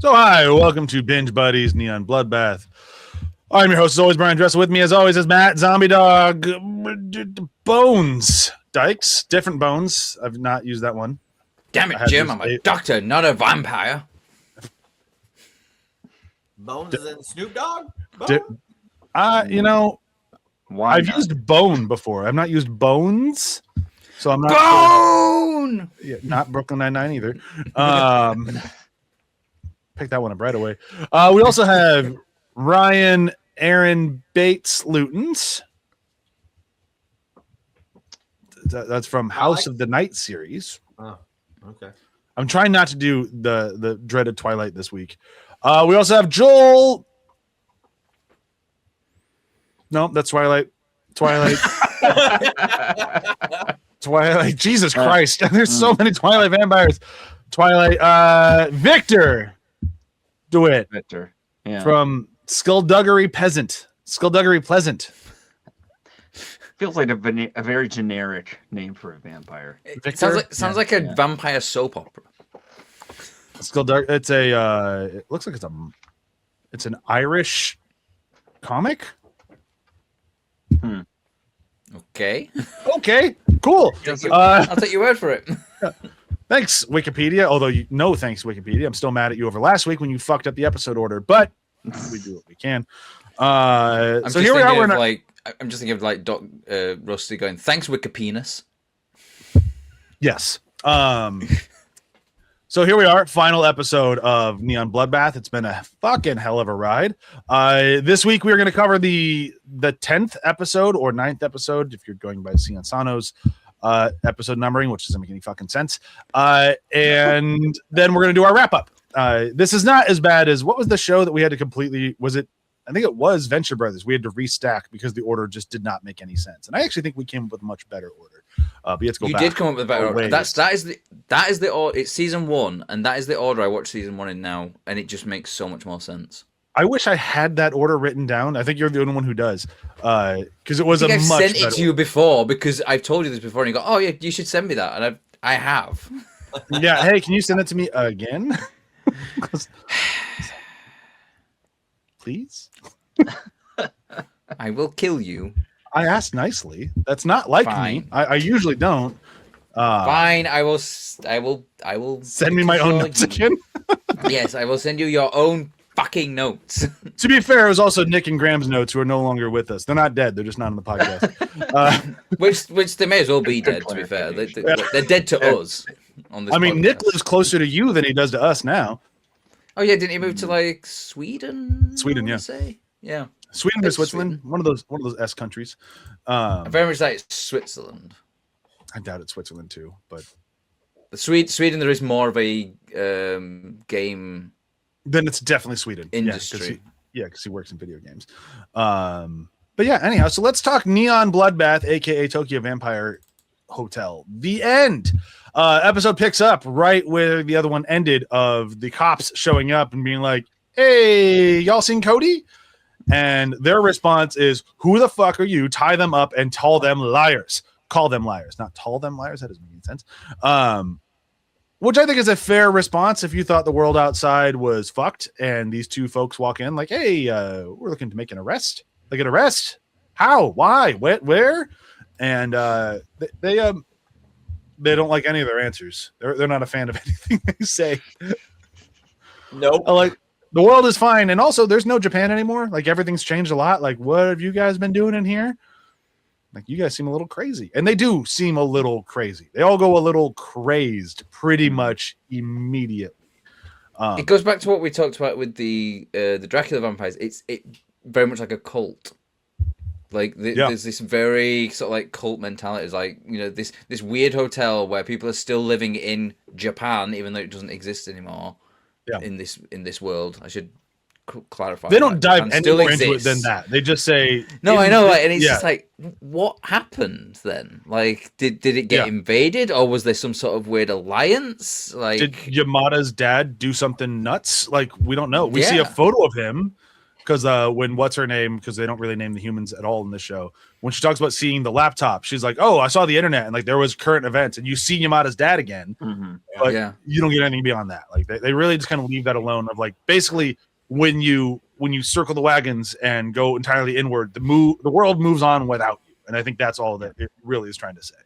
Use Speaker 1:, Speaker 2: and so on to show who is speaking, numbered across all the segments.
Speaker 1: So hi, welcome to Binge Buddies Neon Bloodbath. I'm your host, as always, Brian Dressel. With me, as always, is Matt Zombie Dog Bones Dykes. Different Bones. I've not used that one.
Speaker 2: Damn it, Jim! I'm a doctor, not a vampire.
Speaker 3: Bones and Snoop Dogg.
Speaker 1: You know, I've used Bone before. I've not used Bones, so I'm not.
Speaker 2: Bone.
Speaker 1: Sure. Yeah, not Brooklyn Nine-Nine either. Pick that one up right away. We also have Ryan Aaron Bates Lutens. That's from House of the Night series.
Speaker 3: Oh, okay.
Speaker 1: I'm trying not to do the dreaded Twilight this week. We also have Joel. No, that's Twilight. Twilight. Jesus Christ. There's so many Twilight vampires. Twilight. Victor DeWitt.
Speaker 4: Victor. Yeah.
Speaker 1: From Skullduggery Pleasant.
Speaker 4: Feels like a very generic name for a vampire.
Speaker 2: It sounds like a vampire soap opera.
Speaker 1: Skullduggery. It's a. It looks like it's an Irish comic.
Speaker 2: Okay.
Speaker 1: Okay. Cool.
Speaker 2: I'll take your word for it.
Speaker 1: Thanks, Wikipedia. Although thanks, Wikipedia. I'm still mad at you over last week when you fucked up the episode order, but we do what we can. So here we are.
Speaker 2: I'm just thinking of Doc Rusty going, "Thanks, Wikipenis."
Speaker 1: Yes. So here we are, final episode of Neon Bloodbath. It's been a fucking hell of a ride. This week we are going to cover the 10th episode or 9th episode, if you're going by Sion Sano's episode numbering, which doesn't make any fucking sense. And then we're going to do our wrap up. This is not as bad as what was the show that we had to completely, I think it was Venture Brothers. We had to restack because the order just did not make any sense. And I actually think we came up with a much better order. But you have to go back.
Speaker 2: You did come up with a better order. That is the order. It's season 1, and that is the order I watched season 1 in now, and it just makes so much more sense.
Speaker 1: I wish I had that order written down. I think you're the only one who does, because it was I've
Speaker 2: sent it to you before because I've told you this before, and you go, "Oh yeah, you should send me that," and I have.
Speaker 1: Yeah. Hey, can you send it to me again? Please.
Speaker 2: I will kill you.
Speaker 1: I asked nicely. That's not like me. I usually don't.
Speaker 2: Fine. I will
Speaker 1: send me my own notes again.
Speaker 2: Yes, I will send you your own fucking notes.
Speaker 1: To be fair, it was also Nick and Graham's notes, who are no longer with us. They're not dead. They're just not on the podcast.
Speaker 2: Which they may as well be dead. To be fair, they're dead to us. On this podcast.
Speaker 1: Nick lives closer to you than he does to us now.
Speaker 2: Oh yeah, didn't he move to Sweden?
Speaker 1: Sweden, yeah.
Speaker 2: Yeah.
Speaker 1: Sweden or Switzerland, one of those S countries.
Speaker 2: I very much like Switzerland.
Speaker 1: I doubt it's Switzerland too, but
Speaker 2: Sweden there is more of a game.
Speaker 1: Then it's definitely Sweden
Speaker 2: industry.
Speaker 1: Because he works in video games. But yeah, anyhow, so let's talk Neon Bloodbath, aka Tokyo Vampire Hotel. The end. Episode picks up right where the other one ended, of the cops showing up and being like, "Hey, y'all seen Cody?" And their response is, "Who the fuck are you? Tie them up and call them liars." Call them liars, not tall them liars. That doesn't make any sense. Which I think is a fair response if you thought the world outside was fucked and these two folks walk in like, "Hey, we're looking to make an arrest." Like, an arrest? How? Why? Where? And they don't like any of their answers. They're not a fan of anything they say.
Speaker 3: Nope.
Speaker 1: Like, the world is fine, and also there's no Japan anymore. Like, everything's changed a lot. Like, what have you guys been doing in here? Like, you guys seem a little crazy, and they do seem a little crazy. They all go a little crazed pretty much immediately.
Speaker 2: It goes back to what we talked about with the Dracula vampires. It's very much like a cult. Like there's this very sort of like cult mentality. It's like, this weird hotel where people are still living in Japan, even though it doesn't exist anymore. Yeah. In this world, I should clarify.
Speaker 1: They don't dive any more into it than that. They just say,
Speaker 2: "No, I know," and it's just like, what happened then? Like, did it get invaded, or was there some sort of weird alliance? Like,
Speaker 1: did Yamada's dad do something nuts? Like, we don't know. We see a photo of him because when what's her name, because they don't really name the humans at all in this show, when she talks about seeing the laptop, she's like, oh, I saw the internet and like there was current events and you see Yamada's dad again, but you don't get anything beyond that. Like they really just kind of leave that alone of like basically when you circle the wagons and go entirely inward, the world moves on without you. And I think that's all that it really is trying to say.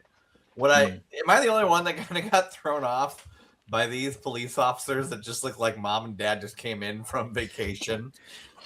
Speaker 3: Am I the only one that kind of got thrown off by these police officers that just look like mom and dad just came in from vacation?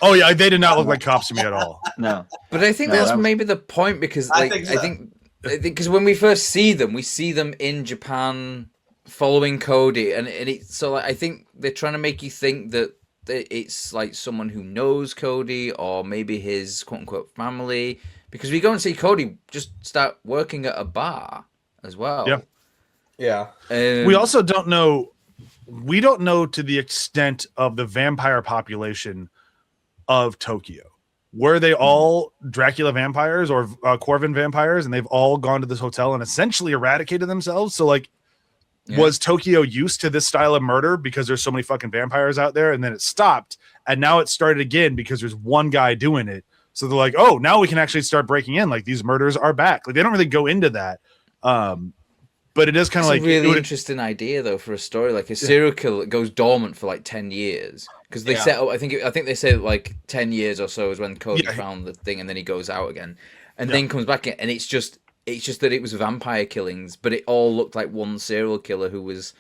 Speaker 1: Oh yeah, they did not look like cops to me at all.
Speaker 4: No,
Speaker 2: but I think that's maybe the point because like I think because when we first see them, we see them in Japan following Cody, and it's so like, I think they're trying to make you think that it's like someone who knows Cody or maybe his quote unquote family, because we go and see Cody just start working at a bar as well.
Speaker 3: Yeah.
Speaker 1: We also don't know. We don't know to the extent of the vampire population of Tokyo. Were they all Dracula vampires or Corvin vampires, and they've all gone to this hotel and essentially eradicated themselves? So, like, was Tokyo used to this style of murder because there's so many fucking vampires out there, and then it stopped, and now it started again because there's one guy doing it. So they're like, oh, now we can actually start breaking in. Like, these murders are back. Like, they don't really go into that. But it is kind of like
Speaker 2: a really interesting idea though for a story, like a serial killer that goes dormant for like 10 years because they set up. I think they say like 10 years or so is when Cody found the thing, and then he goes out again, and then comes back in, and it's just that it was vampire killings, but it all looked like one serial killer who was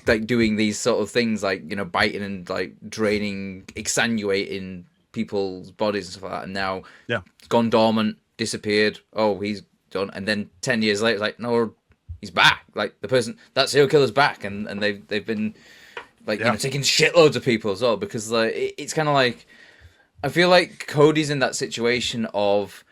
Speaker 2: like doing these sort of things, like biting and like draining, exsanguating people's bodies and stuff like that. And now it's gone dormant, disappeared. Oh, he's done, and then 10 years later, it's like no. He's back. Like the person, that serial killer's back, and they've been like taking shitloads of people as well, because like it's kind of like I feel like Cody's in that situation of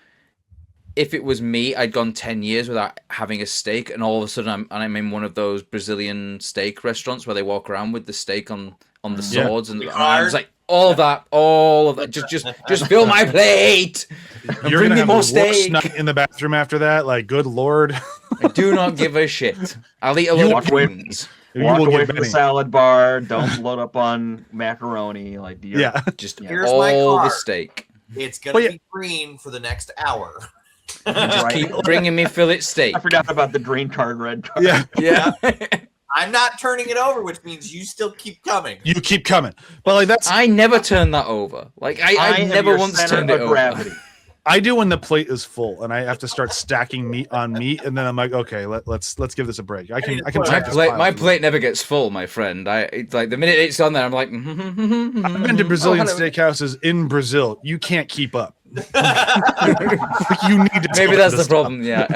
Speaker 2: if it was me, I'd gone 10 years without having a steak, and all of a sudden I'm in one of those Brazilian steak restaurants where they walk around with the steak on the swords, and I was like all of that, just fill my plate. And
Speaker 1: you're
Speaker 2: bring
Speaker 1: gonna
Speaker 2: me
Speaker 1: have
Speaker 2: more
Speaker 1: the worst
Speaker 2: steak
Speaker 1: night in the bathroom after that. Like, good lord.
Speaker 2: I do not give a shit. I'll eat a lot of spoons.
Speaker 4: Walk away from the salad bar. Don't load up on macaroni. Like,
Speaker 2: just
Speaker 3: here's
Speaker 2: all
Speaker 3: my car.
Speaker 2: the steak.
Speaker 3: It's gonna be green for the next hour.
Speaker 2: Just keep bringing me fillet steak.
Speaker 4: I forgot about the green card, red card.
Speaker 1: Yeah.
Speaker 3: I'm not turning it over, which means you still keep coming.
Speaker 1: You keep coming. But like
Speaker 2: I never turn that over. Like I never once turned it over.
Speaker 1: I do when the plate is full and I have to start stacking meat on meat, and then I'm like, okay, let's give this a break. I can
Speaker 2: my plate never gets full, my friend. It's like the minute it's on there, I'm like,
Speaker 1: I've been to Brazilian steakhouses in Brazil. You can't keep up. You need to.
Speaker 2: Maybe that's the problem. Yeah.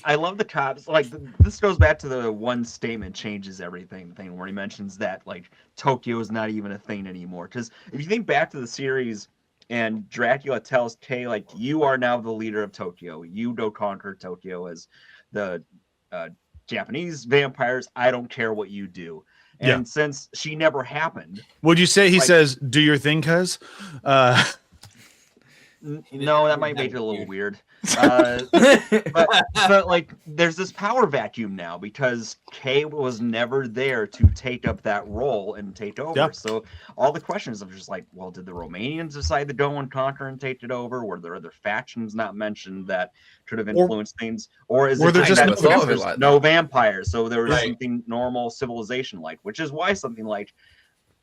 Speaker 4: I love the cops. Like, this goes back to the one statement changes everything thing where he mentions that like Tokyo is not even a thing anymore. Because if you think back to the series, and Dracula tells Kay, like, you are now the leader of Tokyo. You go conquer Tokyo as the Japanese vampires. I don't care what you do. And since she never happened,
Speaker 1: would you say he says, "Do your thing, cuz"?
Speaker 4: No, that might make it a little weird. But like, there's this power vacuum now because Kay was never there to take up that role and take over. Yep. So all the questions are just like, well, did the Romanians decide to go and conquer and take it over? Were there other factions not mentioned that could have influenced things? Or is it just no vampires? So there was something normal civilization like, which is why something like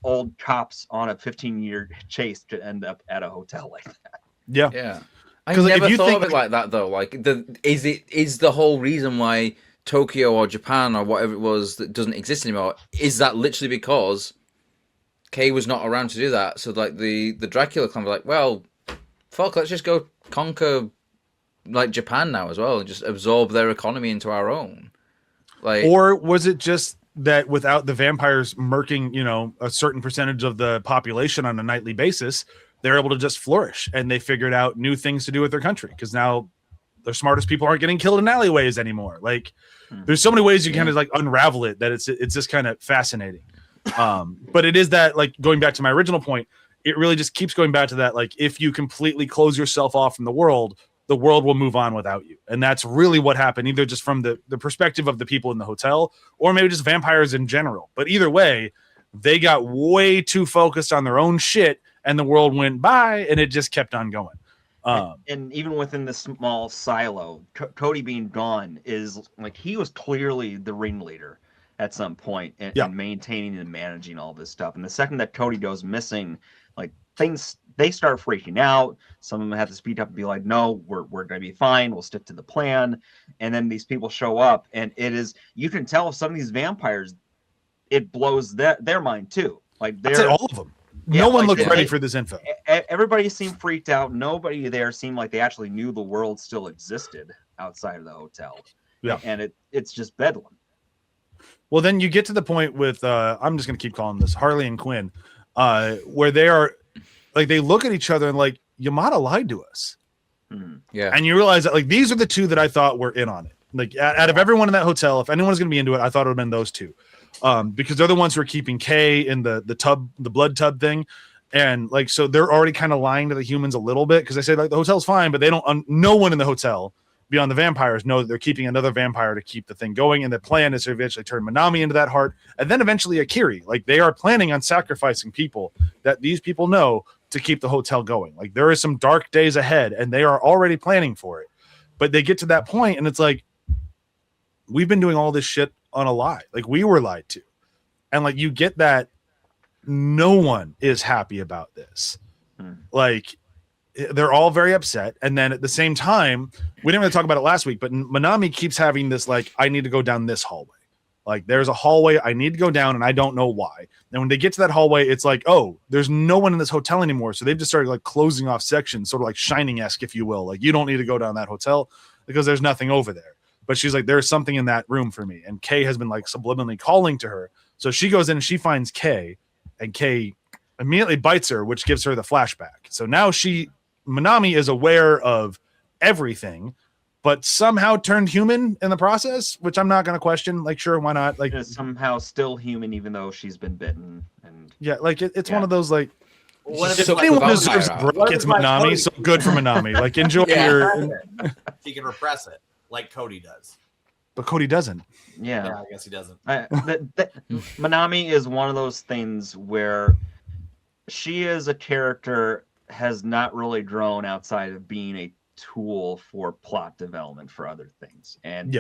Speaker 4: old cops on a 15-year chase could end up at a hotel like that.
Speaker 2: Yeah. I never thought of it like that though. Like, is the whole reason why Tokyo or Japan or whatever it was that doesn't exist anymore, is that literally because Kay was not around to do that? So like the Dracula clan were like, well, fuck, let's just go conquer like Japan now as well and just absorb their economy into our own. Like,
Speaker 1: or was it just that without the vampires murking, a certain percentage of the population on a nightly basis, they're able to just flourish, and they figured out new things to do with their country because now their smartest people aren't getting killed in alleyways anymore. Like, there's so many ways you kind of like unravel it that it's just kind of fascinating. But it is that, like, going back to my original point, it really just keeps going back to that. Like, if you completely close yourself off from the world will move on without you. And that's really what happened, either just from the perspective of the people in the hotel or maybe just vampires in general. But either way, They got way too focused on their own shit, and the world went by, and it just kept on going.
Speaker 4: And even within this small silo, Cody being gone is like he was clearly the ringleader at some point and maintaining and managing all this stuff. And the second that Cody goes missing, like they start freaking out. Some of them have to speak up and be like, "No, we're going to be fine. We'll stick to the plan." And then these people show up, and you can tell some of these vampires, it blows their mind too. Like they're
Speaker 1: all of them. No one looked ready for this info.
Speaker 4: Everybody seemed freaked out. Nobody there seemed like they actually knew the world still existed outside of the hotel.
Speaker 1: Yeah.
Speaker 4: And it's just bedlam.
Speaker 1: Well, then you get to the point with, I'm just going to keep calling this Harley and Quinn, where they are, like, they look at each other and like, Yamada lied to us.
Speaker 2: Yeah.
Speaker 1: And you realize that, like, these are the two that I thought were in on it. Like, out of everyone in that hotel, if anyone's going to be into it, I thought it would have been those two. Because they're the ones who are keeping Kay in the blood tub thing. And like, so they're already kind of lying to the humans a little bit. Cause they say like the hotel's fine, but they don't, no one in the hotel beyond the vampires know that they're keeping another vampire to keep the thing going. And the plan is to eventually turn Manami into that heart. And then eventually Akiri, like they are planning on sacrificing people that these people know to keep the hotel going. Like there is some dark days ahead and they are already planning for it, but they get to that point and it's like, we've been doing all this shit on a lie. Like we were lied to. And like you get that no one is happy about this. Like they're all very upset. And then at the same time, we didn't really talk about it last week, but Manami keeps having this like, I need to go down this hallway. Like there's a hallway I need to go down and I don't know why. And when they get to that hallway, it's like, oh, there's no one in this hotel anymore. So they've just started like closing off sections, sort of like Shining-esque, if you will. Like you don't need to go down that hotel because there's nothing over there. But she's like, there's something in that room for me. And Kay has been like subliminally calling to her. So she goes in and she finds Kay, and Kay immediately bites her, which gives her the flashback. So now Manami is aware of everything, but somehow turned human in the process, which I'm not going to question. Like, sure, why not? Like,
Speaker 4: somehow still human, even though she's been bitten. And
Speaker 1: yeah, like it's one of those like.
Speaker 3: If
Speaker 1: anyone deserves a break, it's Manami. So good for Manami. Like, enjoy your.
Speaker 3: She can repress it. Like Cody does.
Speaker 1: But Cody doesn't.
Speaker 4: Yeah,
Speaker 3: I guess he doesn't.
Speaker 4: Manami is one of those things where she is a character has not really grown outside of being a tool for plot development for other things. And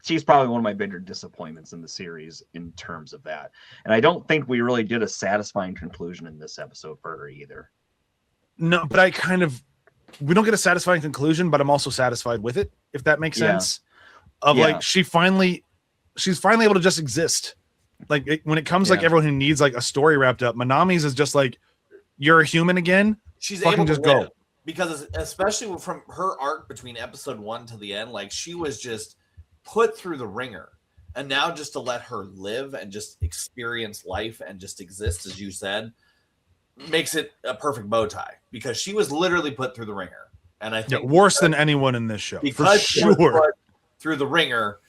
Speaker 4: she's probably one of my bigger disappointments in the series in terms of that. And I don't think we really did a satisfying conclusion in this episode for her either.
Speaker 1: No, but we don't get a satisfying conclusion, but I'm also satisfied with it, if that makes sense. Like she's finally able to just exist. Like when it comes like everyone who needs like a story wrapped up, Manami's is just like, you're a human again.
Speaker 3: She's
Speaker 1: fucking
Speaker 3: able to
Speaker 1: just go.
Speaker 3: Because especially from her arc between episode 1 to the end, like she was just put through the ringer, and now just to let her live and just experience life and just exist, as you said, makes it a perfect bow tie, because she was literally put through the ringer. And I think
Speaker 1: worse than anyone in this show,
Speaker 3: because
Speaker 1: for sure.
Speaker 3: Through the ringer,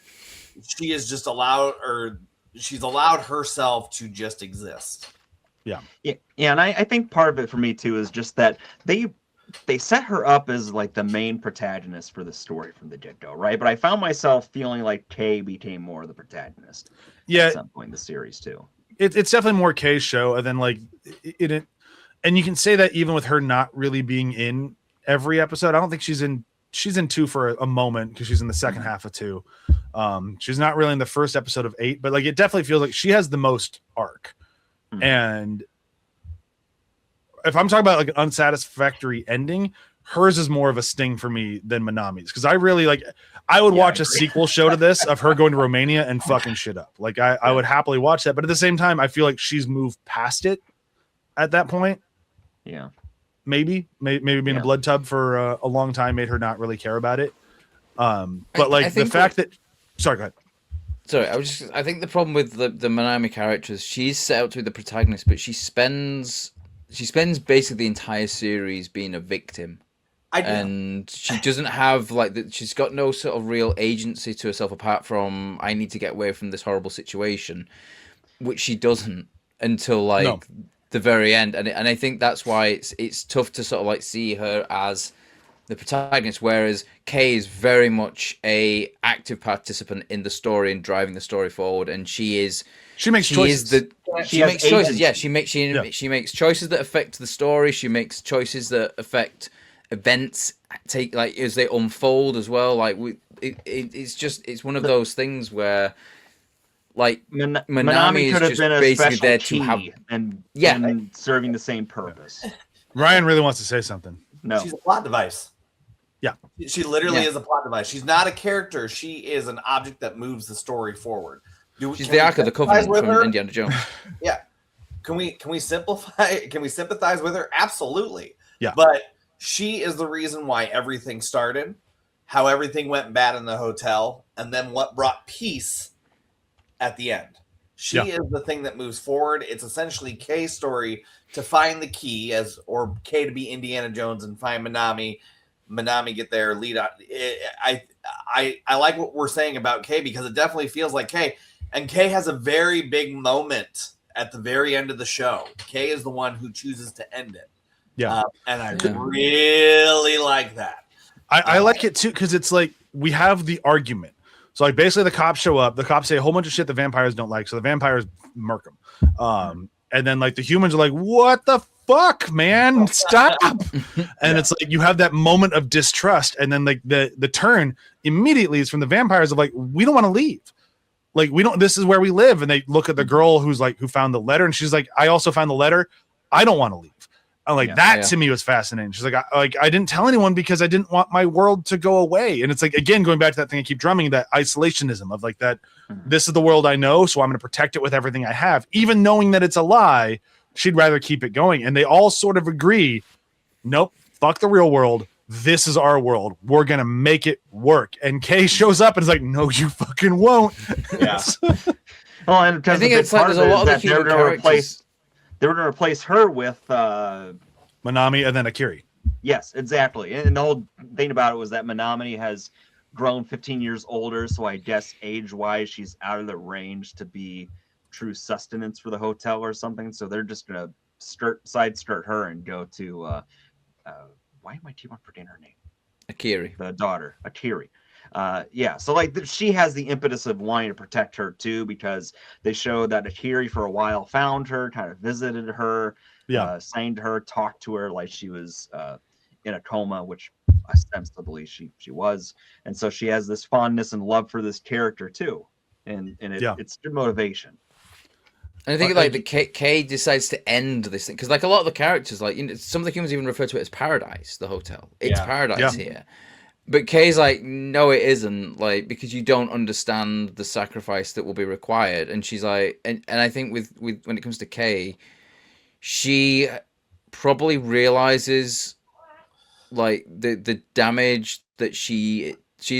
Speaker 3: she is just she's allowed herself to just exist.
Speaker 4: Yeah, and I think part of it for me too is just that they set her up as like the main protagonist for the story from the get-go, right? But I found myself feeling like Kay became more of the protagonist at some point in the series too. It's
Speaker 1: definitely more Kay's show, and then like it, and you can say that even with her not really being in every episode. I don't think she's in 2 for a moment, because she's in the second half of 2. She's not really in the first episode of 8, but like it definitely feels like she has the most arc. And if I'm talking about like an unsatisfactory ending, hers is more of a sting for me than Manami's, because I really like, I would watch a sequel show to this of her going to Romania and fucking shit up. Like I would happily watch that, but at the same time, I feel like she's moved past it at that point.
Speaker 4: Yeah.
Speaker 1: Maybe being a blood tub for a long time made her not really care about it. But like the fact that, sorry, go ahead.
Speaker 2: Sorry, I think the problem with the Manami character is she's set out to be the protagonist, but she spends basically the entire series being a victim. And she doesn't have she's got no sort of real agency to herself apart from, I need to get away from this horrible situation, which she doesn't until the very end. And I think that's why it's tough to sort of like see her as protagonist, whereas Kay is very much a active participant in the story and driving the story forward, and she makes choices. She makes choices. Yeah, she makes choices that affect the story. She makes choices that affect events as they unfold as well. Like it's one of those things where like Manami
Speaker 4: could
Speaker 2: is
Speaker 4: have
Speaker 2: just
Speaker 4: been a
Speaker 2: basically
Speaker 4: special
Speaker 2: there
Speaker 4: key
Speaker 2: to have
Speaker 4: and serving the same purpose.
Speaker 1: Ryan really wants to say something.
Speaker 4: No,
Speaker 3: she's a plot device.
Speaker 1: Yeah,
Speaker 3: she literally is a plot device. She's not a character. She is an object that moves the story forward.
Speaker 2: She's the Ark of the Covenant from Indiana Jones.
Speaker 3: Yeah. Can we simplify? Can we sympathize with her? Absolutely.
Speaker 1: Yeah.
Speaker 3: But she is the reason why everything started, how everything went bad in the hotel, and then what brought peace at the end. She is the thing that moves forward. It's essentially Kay's story to find the key or Kay to be Indiana Jones and find Manami. Manami get there, lead out. I like what we're saying about Kay because it definitely feels like Kay. And Kay has a very big moment at the very end of the show. Kay is the one who chooses to end it.
Speaker 1: Yeah.
Speaker 3: And I really like that.
Speaker 1: I like it too because it's like we have the argument. So like basically the cops show up. The cops say a whole bunch of shit the vampires don't like. So the vampires murk them. And then like the humans are like, what the fuck, man? Stop. And it's like you have that moment of distrust. And then like the turn immediately is from the vampires of like, we don't want to leave. Like this is where we live. And they look at the girl who found the letter and she's like, I also found the letter. I don't want to leave. I'm like, to me was fascinating. She's like, I didn't tell anyone because I didn't want my world to go away. And it's like, again, going back to that thing I keep drumming, that isolationism of like that, this is the world I know. So I'm going to protect it with everything I have, even knowing that it's a lie. She'd rather keep it going. And they all sort of agree, nope, fuck the real world. This is our world. We're going to make it work. And Kay shows up and is like, no, you fucking won't.
Speaker 3: Yeah.
Speaker 4: Well, and because
Speaker 2: I think it's like there's a lot of the human characters.
Speaker 4: They were going to replace her with
Speaker 1: Manami and then Akiri.
Speaker 4: Yes, exactly. And the whole thing about it was that Manami has grown 15 years older, so I guess age-wise she's out of the range to be true sustenance for the hotel or something. So they're just going to side-skirt her and go to why am I forgetting her name?
Speaker 2: Akiri.
Speaker 4: The daughter, Akiri. So like she has the impetus of wanting to protect her too, because they showed that Akiri for a while found her, kind of visited her, sang to her, talked to her like she was in a coma, which ostensibly she was, and so she has this fondness and love for this character too, and it's good motivation.
Speaker 2: And I think like the Kay decides to end this thing because like a lot of the characters, like some of the humans even refer to it as paradise, the hotel. It's paradise here. But Kay's like, no, it isn't, like, because you don't understand the sacrifice that will be required. And she's like, and I think with when it comes to Kay, she probably realizes like the damage that she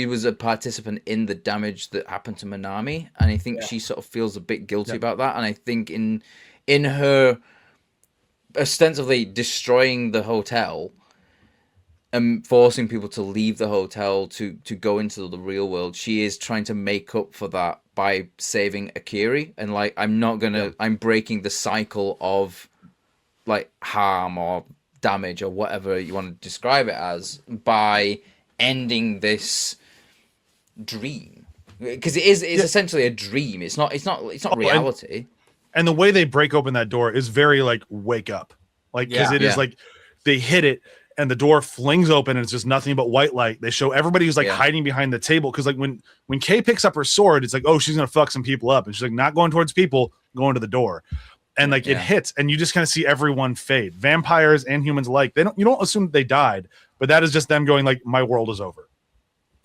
Speaker 2: was a participant in the damage that happened to Manami, and I think she sort of feels a bit guilty about that. And I think in her ostensibly destroying the hotel and forcing people to leave the hotel to go into the real world, she is trying to make up for that by saving Akiri. And like, I'm breaking the cycle of like harm or damage or whatever you want to describe it as by ending this dream, because it's essentially a dream. It's not reality.
Speaker 1: And the way they break open that door is very like wake up, like because it is like they hit it and the door flings open and it's just nothing but white light. They show everybody who's like hiding behind the table, because like when Kay picks up her sword, it's like, oh, she's gonna fuck some people up, and she's like not going towards people, going to the door. And like it hits, and you just kind of see everyone fade. Vampires and humans alike. You don't assume that they died, but that is just them going like, my world is over.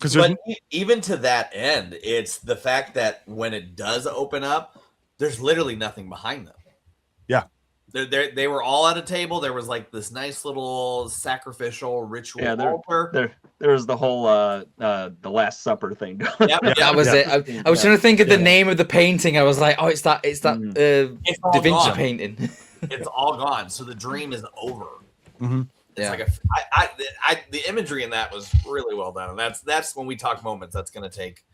Speaker 3: But even to that end, it's the fact that when it does open up, there's literally nothing behind them.
Speaker 1: Yeah.
Speaker 3: They were all at a table. There was like this nice little sacrificial ritual altar.
Speaker 4: There was the whole the Last Supper thing.
Speaker 2: That was it. I was trying to think of the name of the painting. I was like, oh, it's that Da Vinci painting.
Speaker 3: It's all gone. So the dream is over.
Speaker 1: Mm-hmm.
Speaker 3: It's like the imagery in that was really well done, and that's when we talk moments. That's going to take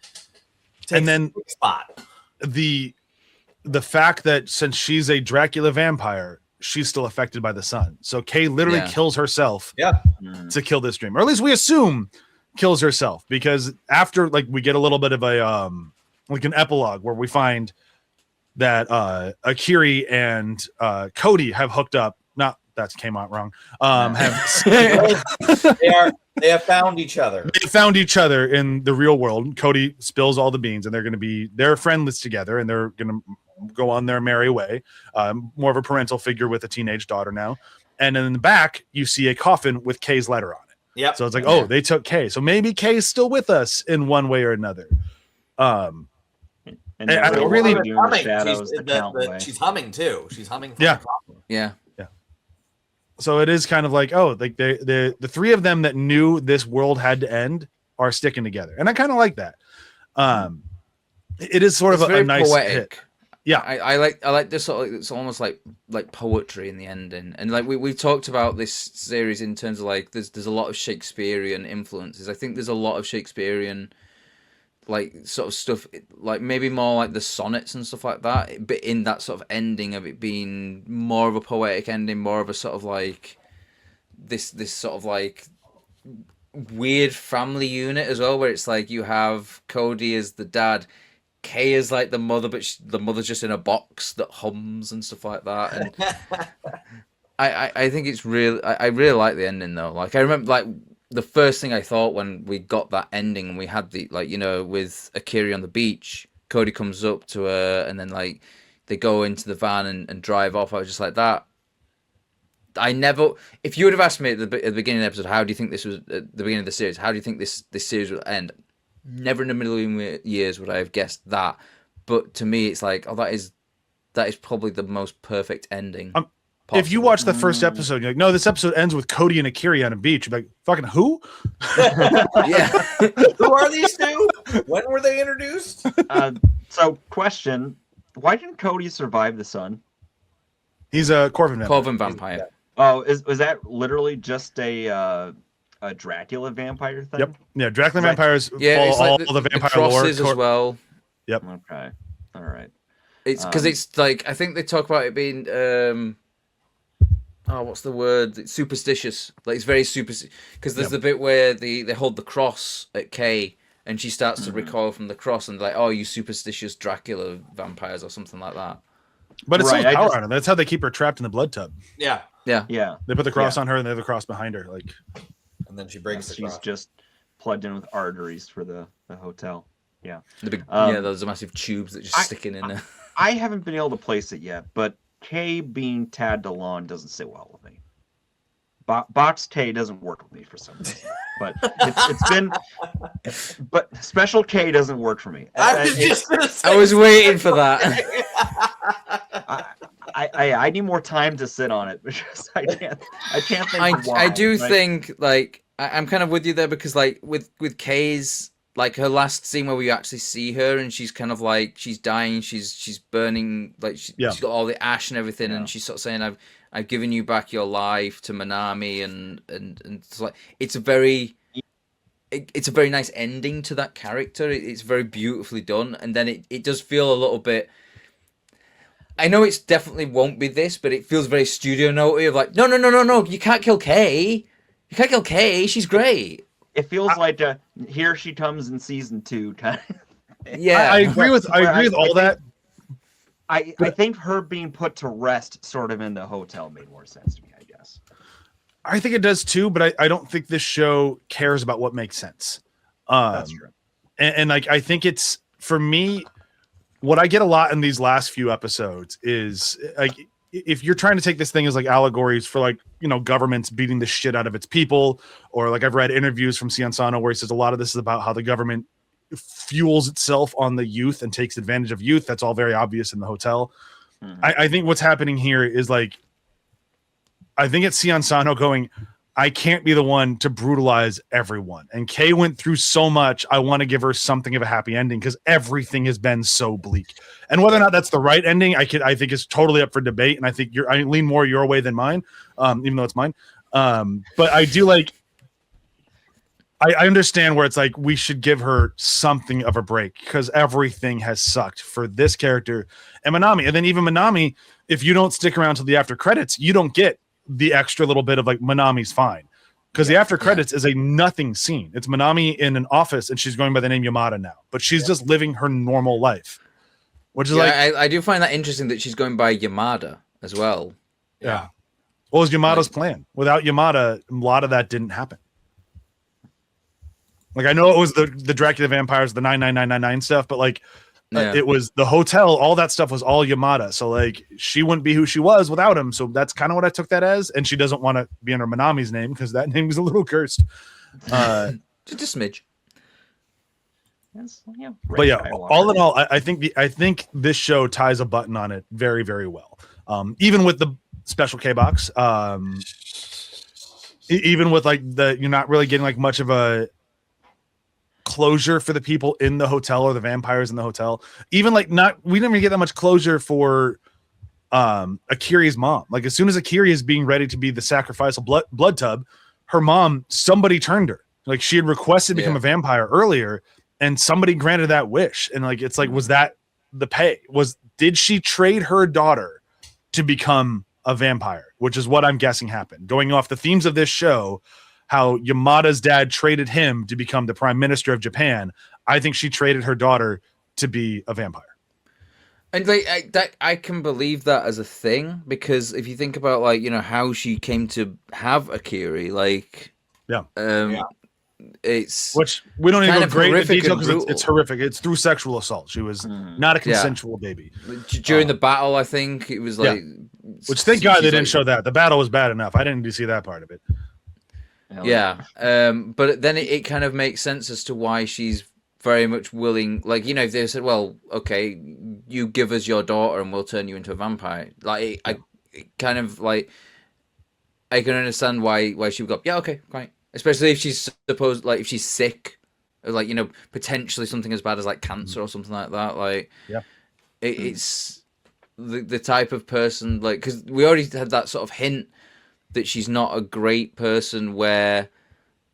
Speaker 1: and then
Speaker 3: spot.
Speaker 1: The fact that since she's a Dracula vampire, she's still affected by the sun. So Kay literally kills herself to kill this dream, or at least we assume kills herself, because after like we get a little bit of a like an epilogue where we find that Akiri and Cody have hooked up. Not that came out wrong.
Speaker 3: They have found each other.
Speaker 1: They found each other in the real world. Cody spills all the beans, and they're friendless together, and they're gonna go on their merry way. More of a parental figure with a teenage daughter now. And then in the back, you see a coffin with Kay's letter on it.
Speaker 3: Yep.
Speaker 1: So it's like, oh, they took Kay. So maybe Kay's still with us in one way or another.
Speaker 4: And
Speaker 1: I really
Speaker 3: she's humming too. She's humming. From the coffin.
Speaker 2: Yeah.
Speaker 1: So it is kind of like, oh, like the three of them that knew this world had to end are sticking together, and I kind of like that. It is sort of a nice
Speaker 2: poetic
Speaker 1: hit. Yeah,
Speaker 2: I like this sort of, it's almost like poetry in the ending, and like we've talked about this series in terms of like there's a lot of Shakespearean influences. I think there's a lot of Shakespearean like sort of stuff, like maybe more like the sonnets and stuff like that, but in that sort of ending of it being more of a poetic ending, more of a sort of like this sort of like weird family unit as well, where it's like you have Cody as the dad, Kay is like the mother, but the mother's just in a box that hums and stuff like that. And I think it's real. I really like the ending though. Like I remember like the first thing I thought when we got that ending and we had the, like, you know, with Akiri on the beach, Cody comes up to her and then like they go into the van and drive off. I was just like that. I never, if you would have asked me at the beginning of the episode, how do you think this was at the beginning of the series? How do you think this series will end? Never in a million years would I have guessed that. But to me, it's like, oh, that is probably the most perfect ending.
Speaker 1: If you watch the first episode, you're like, no, this episode ends with Cody and Akiri on a beach. You're like, fucking who?
Speaker 2: Yeah.
Speaker 3: Who are these two? When were they introduced?
Speaker 4: So, question: why didn't Cody survive the sun?
Speaker 1: He's a
Speaker 2: Corvin vampire.
Speaker 4: Oh, was that literally just a Dracula vampire thing?
Speaker 1: Yep. Yeah, Dracula vampires follow
Speaker 2: like
Speaker 1: all the vampire
Speaker 2: lore
Speaker 1: as
Speaker 2: well.
Speaker 1: Yep.
Speaker 4: Okay. All right.
Speaker 2: It's because it's like, I think they talk about it being what's the word? It's superstitious. Like it's very superstitious because there's the bit where they hold the cross at Kay and she starts to recoil from the cross and they're like, oh, you superstitious Dracula vampires or something like that.
Speaker 1: But it's still power on her. That's how they keep her trapped in the blood tub.
Speaker 3: Yeah.
Speaker 1: They put the cross on her and they have the cross behind her, like,
Speaker 3: and then she breaks the cross.
Speaker 4: She's just plugged in with arteries for the hotel. Yeah.
Speaker 2: The big those massive tubes that just sticking in there.
Speaker 4: I haven't been able to place it yet, but Kay being Tad DeLon doesn't sit well with me. Box Tay doesn't work with me for some reason, but it's been. But Special K doesn't work for me.
Speaker 2: I was waiting for that.
Speaker 4: I need more time to sit on it because I can't think. Why,
Speaker 2: I do think like I'm kind of with you there because like with Kay's, like her last scene where we actually see her and she's kind of like she's dying, she's burning, like she's got all the ash and everything, and she's sort of saying I've given you back your life to Manami, and it's like it's a very nice ending to that character. It's very beautifully done, and then it does feel a little bit. I know it's definitely won't be this, but it feels very studio note-y of like, no, you can't kill Kay. You can't kill Kay. She's great.
Speaker 4: It feels like here she comes in season 2 kind of.
Speaker 1: Yeah, I agree with all that.
Speaker 4: I think her being put to rest sort of in the hotel made more sense to me, I guess.
Speaker 1: I think it does too, but I don't think this show cares about what makes sense.
Speaker 4: That's true.
Speaker 1: And like I think it's, for me, what I get a lot in these last few episodes is like, if you're trying to take this thing as like allegories for like, you know, governments beating the shit out of its people, or like I've read interviews from Sion Sano where he says a lot of this is about how the government fuels itself on the youth and takes advantage of youth. That's all very obvious in the hotel. Mm-hmm. I think what's happening here is like, I think it's Sion Sano going, I can't be the one to brutalize everyone. And Kay went through so much. I want to give her something of a happy ending because everything has been so bleak. And whether or not that's the right ending, I think is totally up for debate. And I think I lean more your way than mine, even though it's mine. But I do like, I understand where it's like we should give her something of a break because everything has sucked for this character and Manami. And then even Manami if you don't stick around till the after credits, you don't get the extra little bit of like Manami's fine. Because the after credits is a nothing scene. It's Manami in an office, and she's going by the name Yamada now. But she's just living her normal life, which is
Speaker 2: I do find that interesting that she's going by Yamada as well.
Speaker 1: Yeah. What was Yamada's plan? Without Yamada, a lot of that didn't happen. Like I know it was the Dracula vampires, the 99999 stuff, but like it was the hotel. All that stuff was all Yamada. So like she wouldn't be who she was without him. So that's kind of what I took that as. And she doesn't want to be under Manami's name because that name is a little cursed.
Speaker 2: Just a smidge.
Speaker 1: But yeah, all in all, I think this show ties a button on it very, very well. Even with the special K box, even with like you're not really getting like much of a closure for the people in the hotel or the vampires in the hotel. Even like we didn't even get that much closure for Akiri's mom. Like as soon as Akiri is being ready to be the sacrificial blood tub, her mom, somebody turned her. Like she had requested to become a vampire earlier, and somebody granted that wish. And like it's like, was that the pay? Did she trade her daughter to become a vampire? Which is what I'm guessing happened. Going off the themes of this show, how Yamada's dad traded him to become the prime minister of Japan. I think she traded her daughter to be a vampire.
Speaker 2: And like I can believe that as a thing, because if you think about like, you know, how she came to have Akiri, like it's
Speaker 1: which we don't even go great into detail because it's horrific. It's through sexual assault. She was not a consensual baby.
Speaker 2: During the battle, I think it was like
Speaker 1: which thank God they didn't show that. The battle was bad enough. I didn't see that part of it.
Speaker 2: But then it kind of makes sense as to why she's very much willing. Like, you know, if they said, well, okay, you give us your daughter and we'll turn you into a vampire. Like, I kind of like, I can understand why she would go, yeah, okay, great. Especially if she's supposed, like, if she's sick, or like, you know, potentially something as bad as like cancer or something like that. Like, it's the type of person, like, because we already had that sort of hint that she's not a great person where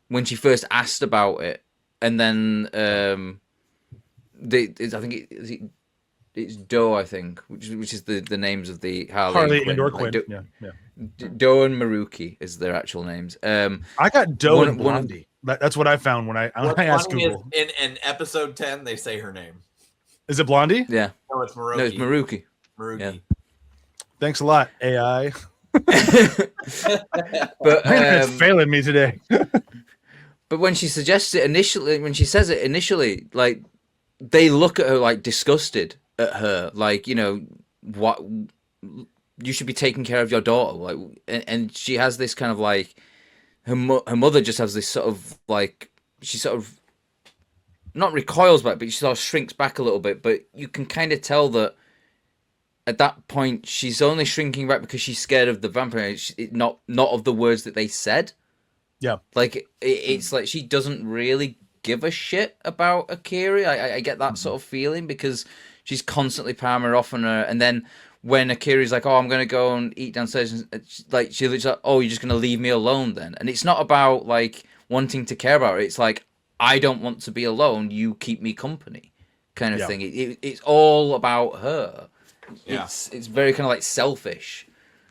Speaker 2: when she first asked about it, and then I think it's Doe, I think, which is the names of the Harley and Quinn. Doe and Maruki is their actual names.
Speaker 1: I got Doe and Blondie. That's what I found when I asked Google.
Speaker 3: In episode 10, they say her name.
Speaker 1: Is it Blondie?
Speaker 2: Yeah.
Speaker 3: No, it's Maruki.
Speaker 2: No, it's Maruki.
Speaker 3: Yeah.
Speaker 1: Thanks a lot, AI.
Speaker 2: But
Speaker 1: it's failing me today.
Speaker 2: But when she suggests it initially, when she says it initially, like they look at her like disgusted at her, like, you know, what, you should be taking care of your daughter, like, and she has this kind of like her mother just has this sort of like, she sort of not recoils back, but she sort of shrinks back a little bit. But you can kind of tell that at that point, she's only shrinking back because she's scared of the vampire, not of the words that they said.
Speaker 1: Yeah.
Speaker 2: Like, it's like she doesn't really give a shit about Akiri. I get that sort of feeling because she's constantly palming her off on her. And then when Akiri's like, oh, I'm going to go and eat downstairs, and like, she's like, oh, you're just going to leave me alone then? And it's not about, like, wanting to care about her. It's like, I don't want to be alone. You keep me company kind of thing. It's all about her.
Speaker 3: Yeah.
Speaker 2: It's very kind of like selfish.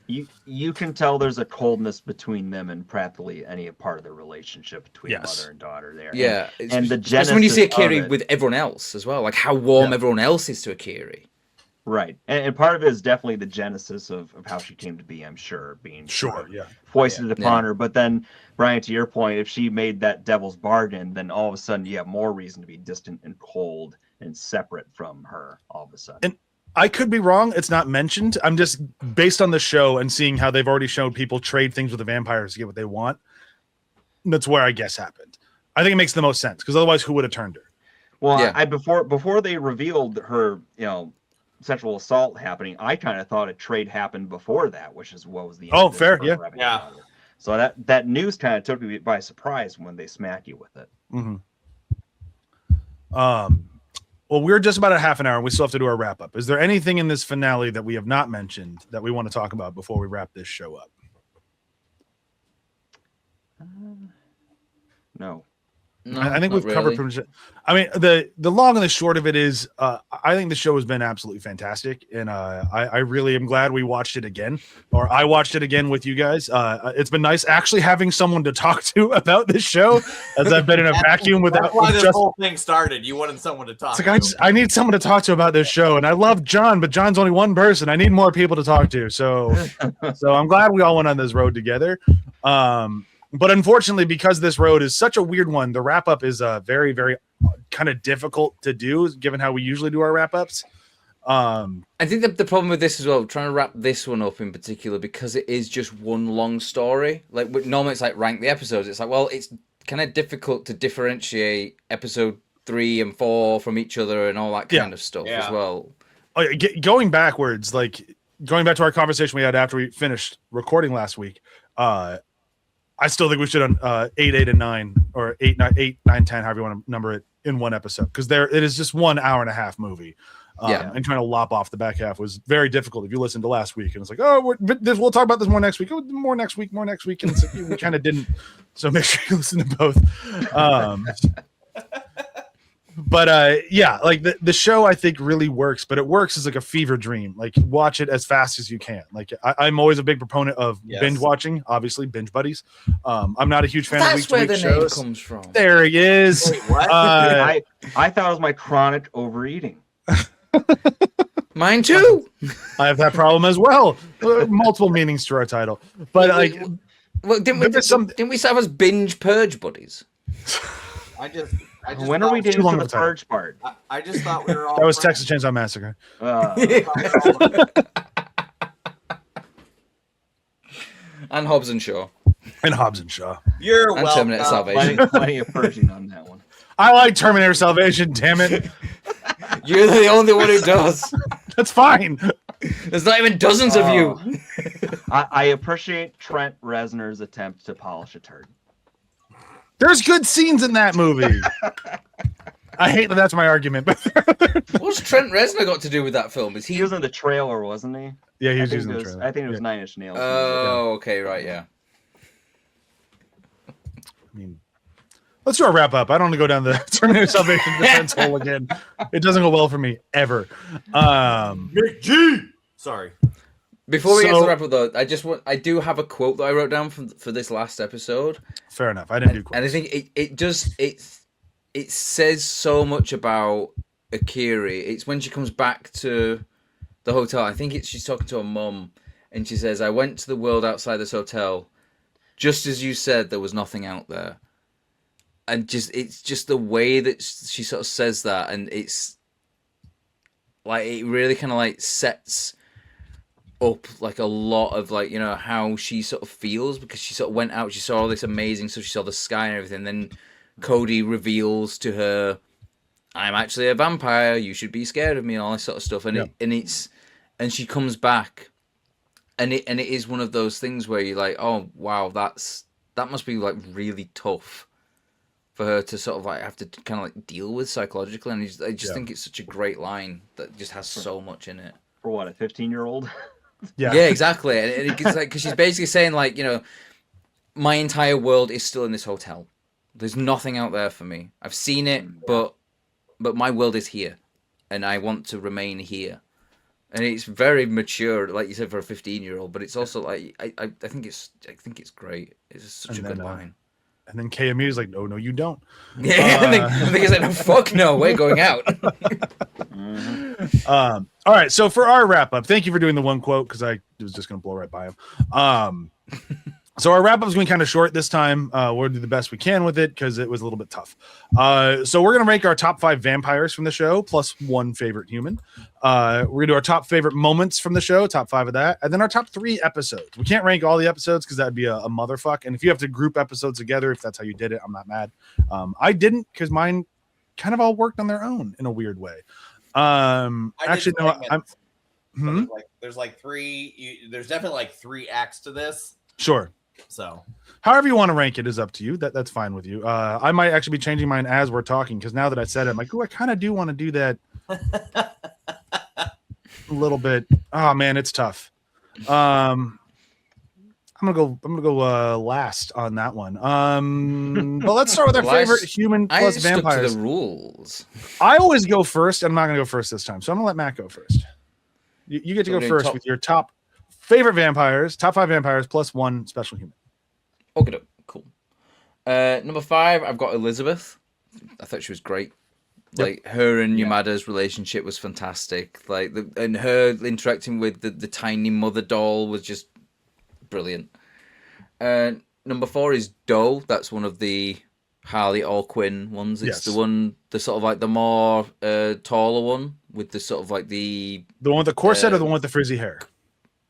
Speaker 4: You can tell there's a coldness between them and practically any part of the relationship between mother and daughter there.
Speaker 2: Yeah.
Speaker 4: And the
Speaker 2: genesis when you see Akiri with everyone else as well, like how warm everyone else is to Akiri.
Speaker 4: Right. And part of it is definitely the genesis of how she came to be, I'm sure, being foisted upon her. But then, Brian, to your point, if she made that devil's bargain, then all of a sudden you have more reason to be distant and cold and separate from her all of a sudden.
Speaker 1: And I could be wrong. It's not mentioned. I'm just based on the show and seeing how they've already shown people trade things with the vampires to get what they want. That's where I guess happened. I think it makes the most sense because otherwise, who would have turned her?
Speaker 4: Well, before they revealed her, you know, sexual assault happening, I kind of thought a trade happened before that, which is what was the end
Speaker 1: fair,
Speaker 4: yeah. So that news kind of took me by surprise when they smack you with it.
Speaker 1: Mm-hmm. Well, we're just about a half an hour, and we still have to do our wrap up. Is there anything in this finale that we have not mentioned that we want to talk about before we wrap this show up?
Speaker 4: No.
Speaker 2: No,
Speaker 1: I think
Speaker 2: not
Speaker 1: we've covered
Speaker 2: really.
Speaker 1: pretty much. I mean, the long and the short of it is, I think the show has been absolutely fantastic, and I really am glad we watched it again, or I watched it again with you guys. It's been nice actually having someone to talk to about this show, as I've been in a vacuum without.
Speaker 3: That's why this
Speaker 1: just,
Speaker 3: whole thing started. You wanted someone to talk.
Speaker 1: It's like I need someone to talk to about this show, and I love John, but John's only one person. I need more people to talk to. So I'm glad we all went on this road together. But unfortunately, because this road is such a weird one, the wrap up is very, very kind of difficult to do, given how we usually do our wrap ups.
Speaker 2: I think the problem with this as well, trying to wrap this one up in particular, because it is just one long story. Like normally it's like rank the episodes. It's like, well, it's kind of difficult to differentiate episode 3 and 4 from each other and all that kind of stuff as well.
Speaker 1: Going backwards, like going back to our conversation we had after we finished recording last week, I still think we should 8, 8, and 9, or 8, 9, 10, however you want to number it, in one episode, because it is just 1 hour-and-a-half movie. And trying to lop off the back half was very difficult. If you listened to last week, and it's like, we'll talk about this more next week. Oh, more next week, and it's like, we kind of didn't. So make sure you listen to both. But like the show I think really works, but it works as like a fever dream. Like watch it as fast as you can. Like I'm always a big proponent of binge watching, obviously Binge Buddies. I'm not a huge fan of week to week shows. That's where the name
Speaker 2: comes from.
Speaker 1: There he is.
Speaker 3: Wait, what?
Speaker 4: I thought it was my chronic overeating.
Speaker 2: Mine too.
Speaker 1: I have that problem as well. Multiple meanings to our title, but like,
Speaker 2: well, didn't we have us binge purge buddies?
Speaker 3: I just
Speaker 4: when are we doing the purge part?
Speaker 3: I just thought we were all.
Speaker 1: That was Texas Chainsaw Massacre.
Speaker 2: And Hobbs and Shaw.
Speaker 1: And Hobbs and Shaw.
Speaker 3: You're
Speaker 2: and
Speaker 3: welcome.
Speaker 2: Terminator Salvation.
Speaker 4: Plenty of purging on that one.
Speaker 1: I like Terminator Salvation. Damn it.
Speaker 2: You're the only one who does.
Speaker 1: That's fine.
Speaker 2: There's not even dozens of you.
Speaker 4: I appreciate Trent Reznor's attempt to polish a turd.
Speaker 1: There's good scenes in that movie. I hate that that's my argument. But
Speaker 2: what's Trent Reznor got to do with that film? He
Speaker 4: was in the trailer, wasn't he?
Speaker 1: Yeah, he was using the trailer.
Speaker 4: I think it was 9 Inch Nails.
Speaker 2: Oh, okay, right, yeah.
Speaker 1: I mean, let's do a wrap up. I don't want to go down the Terminator Salvation defense hole again. It doesn't go well for me ever.
Speaker 3: McG. Sorry.
Speaker 2: Before we get to the wrap up, though, I do have a quote that I wrote down for this last episode.
Speaker 1: Fair enough. I didn't do quotes.
Speaker 2: And I think it says so much about Akiri. It's when she comes back to the hotel. I think she's talking to her mum, and she says, "I went to the world outside this hotel, just as you said. There was nothing out there." And it's just the way that she sort of says that, and it's like it really kind of like sets up like a lot of like, you know, how she sort of feels, because she sort of went out, she saw all this amazing stuff, she saw the sky and everything. Then Cody reveals to her, "I'm actually a vampire. You should be scared of me," and all this sort of stuff. And and she comes back, and it is one of those things where you're like, oh wow, that must be like really tough for her to sort of like have to kind of like deal with psychologically. And I just think it's such a great line that just has so much in it.
Speaker 4: For what, a 15-year-old?
Speaker 2: Yeah, exactly. And it's like, because she's basically saying like, you know, my entire world is still in this hotel. There's nothing out there for me. I've seen it, but my world is here, and I want to remain here. And it's very mature, like you said, for a 15-year-old. But it's also like I think it's great. It's such a good line.
Speaker 1: And then KMU is like, no, you don't.
Speaker 2: Yeah, I think he's like, no, fuck no, we're going out.
Speaker 1: All right, so for our wrap up, thank you for doing the one quote, because I was just going to blow right by him. So our wrap up is going to be kind of short this time. We'll do the best we can with it because it was a little bit tough. So we're going to rank our top 5 vampires from the show plus 1 favorite human. We're going to do our top favorite moments from the show, top 5 of that, and then our top 3 episodes. We can't rank all the episodes because that'd be a motherfuck. And if you have to group episodes together, if that's how you did it, I'm not mad. I didn't, because mine kind of all worked on their own in a weird way. Actually, no,
Speaker 3: there's like 3. There's definitely like 3 acts to this.
Speaker 1: Sure.
Speaker 3: So,
Speaker 1: however you want to rank it is up to you. That's fine with you. I might actually be changing mine as we're talking, because now that I said it, I'm like, I kind of do want to do that a little bit. Oh man, it's tough. I'm gonna go last on that one. But let's start with our favorite human plus vampires.
Speaker 2: Stuck to the rules.
Speaker 1: I always go first. I'm not gonna go first this time, so I'm gonna let Matt go first. You get to go first with your top favorite vampires, top 5 vampires plus 1 special human.
Speaker 2: Okay, cool. Number 5, I've got Elizabeth. I thought she was great. Like her and Yamada's relationship was fantastic. Like and her interacting with the tiny mother doll was just brilliant. Number 4 is Doe. That's one of the Harley or Quinn ones. It's the one, the sort of like the more taller one with the sort of like the
Speaker 1: one with the corset or the one with the frizzy hair.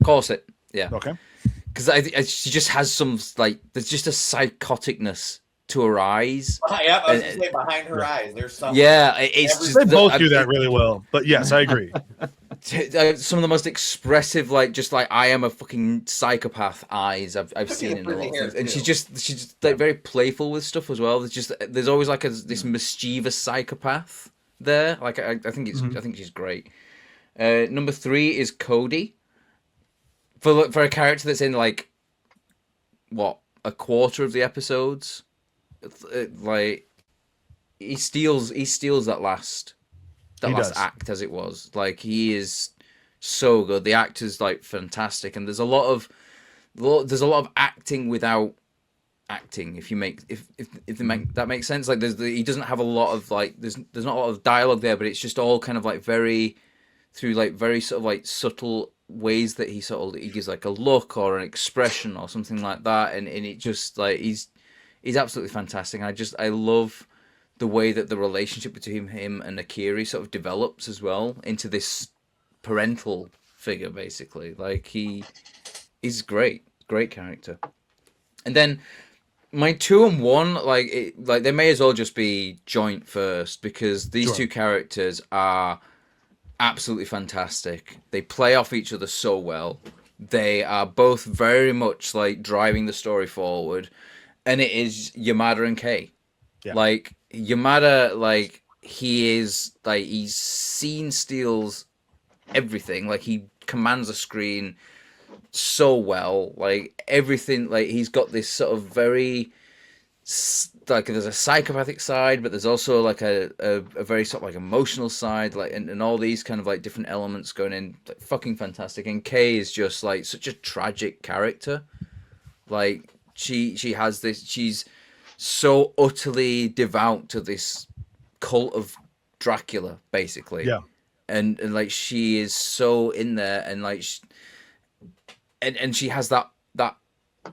Speaker 2: Corset, yeah.
Speaker 1: Okay.
Speaker 2: Because she just has some like there's just a psychoticness to her eyes.
Speaker 3: Yeah, I was gonna say behind her eyes. There's something.
Speaker 2: Yeah, it's just
Speaker 1: they both do that really well. But yes, I agree.
Speaker 2: Some of the most expressive, like just like I am a fucking psychopath eyes I've seen in a lot of things. And she's just like very playful with stuff as well. There's always like this mischievous psychopath there. Like I think I think she's great. Number 3 is Cody. For a character that's in like what, a quarter of the episodes. Like he steals that last act, as it was. Like he is so good. The actor's like fantastic, and there's a lot of acting without acting. If that makes sense. Like he doesn't have a lot of like there's not a lot of dialogue there, but it's just all kind of like very sort of like subtle ways that he gives like a look or an expression or something like that, and it just like he's absolutely fantastic. And I love the way that the relationship between him and Akiri sort of develops as well into this parental figure, basically. Like he's great character. And then my 2 and 1, like they may as well just be joint first, because these two characters are absolutely fantastic. They play off each other so well. They are both very much like driving the story forward. And it is Yamada and Kei. Yeah. Like Yamada, like he's steals everything. Like he commands the screen so well. Like everything. Like he's got this sort of very like there's a psychopathic side, but there's also like a very sort of like emotional side. Like and all these kind of like different elements going in. Like, fucking fantastic. And Kei is just like such a tragic character. Like. She has this. She's so utterly devout to this cult of Dracula, basically. Yeah. And like she is so in there, and like, and she has that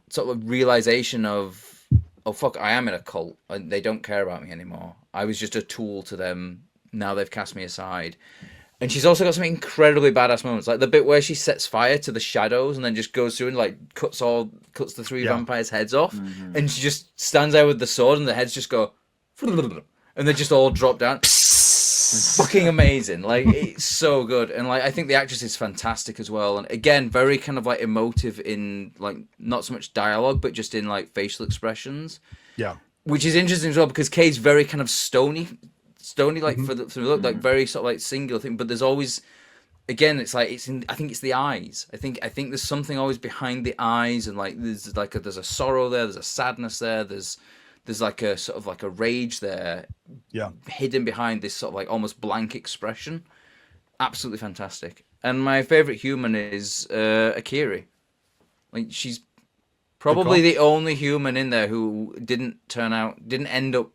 Speaker 2: sort of realization of, oh fuck, I am in a cult, and they don't care about me anymore. I was just a tool to them. Now they've cast me aside. And she's also got some incredibly badass moments, like the bit where she sets fire to the shadows and then just goes through and like cuts the 3 vampires' heads off, and she just stands there with the sword, and the heads just go, and they just all drop down. Fucking amazing! Like it's so good, and like I think the actress is fantastic as well. And again, very kind of like emotive in like not so much dialogue, but just in like facial expressions. Yeah, which is interesting as well, because Kei's very kind of stony like for the look, like very sort of like singular thing, but there's always, again, it's like I think it's the eyes. I think there's something always behind the eyes, and like there's a sorrow there, there's a sadness there, there's like a sort of like a rage there, hidden behind this sort of like almost blank expression. Absolutely fantastic. And my favorite human is Akiri. Like she's probably the only human in there who didn't end up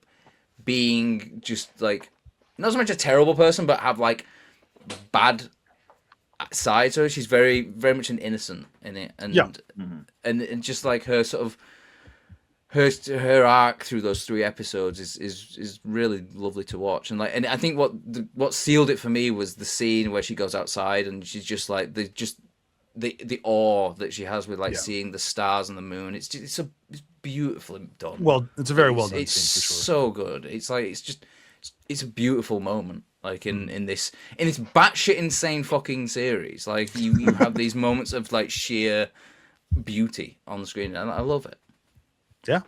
Speaker 2: being just like not so much a terrible person, but have like bad sides. So she's very, very much an innocent in it, and and just like her sort of her arc through those 3 episodes is really lovely to watch. And like, and I think what sealed it for me was the scene where she goes outside and she's just like the awe that she has with like seeing the stars and the moon. It's beautifully done.
Speaker 1: Well, it's a very well done
Speaker 2: scene for sure.
Speaker 1: It's
Speaker 2: so good. It's like it's a beautiful moment. Like in this batshit insane fucking series. Like you have these moments of like sheer beauty on the screen, and I love it.
Speaker 1: Yeah.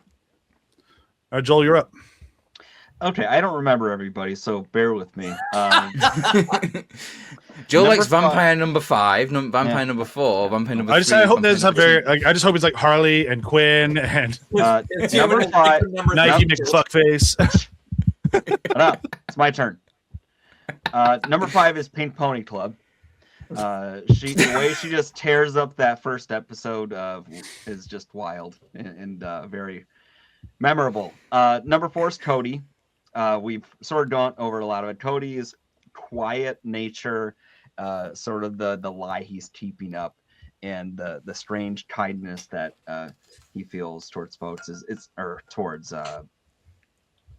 Speaker 1: All right, Joel, you're up.
Speaker 4: Okay, I don't remember everybody, so bear with me.
Speaker 2: Joe likes
Speaker 4: Number
Speaker 2: vampire number 5, vampire number 4, vampire number 3.
Speaker 1: I hope
Speaker 2: vampire
Speaker 1: there's a
Speaker 2: number
Speaker 1: very
Speaker 2: 2.
Speaker 1: like I just hope it's like Harley and Quinn and
Speaker 4: number 5.
Speaker 1: Nike McFuckface.
Speaker 4: No, it's my turn. Number 5 is Pink Pony Club. The way she just tears up that first episode is just wild and very memorable. Number 4 is Cody. We've sort of gone over a lot of it. Cody's quiet nature, sort of the lie he's keeping up, and the strange kindness that he feels towards folks towards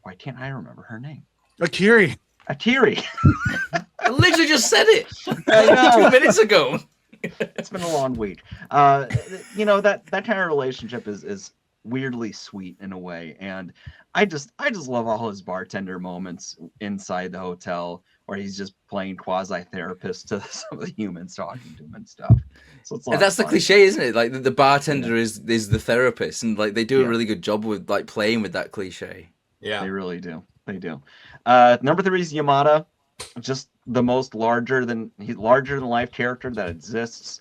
Speaker 4: why can't I remember her name?
Speaker 1: Akiri.
Speaker 2: I literally just said it 2 minutes ago.
Speaker 4: It's been a long week. That kind of relationship is weirdly sweet in a way, and I just love all his bartender moments inside the hotel where he's just playing quasi therapist to some of the humans talking to him and stuff. So
Speaker 2: that's the cliche, isn't it? Like the bartender is the therapist, and like they do a really good job with like playing with that cliche.
Speaker 3: Yeah,
Speaker 4: they really do. They do. Number 3 is Yamada, just the most larger than life character that exists.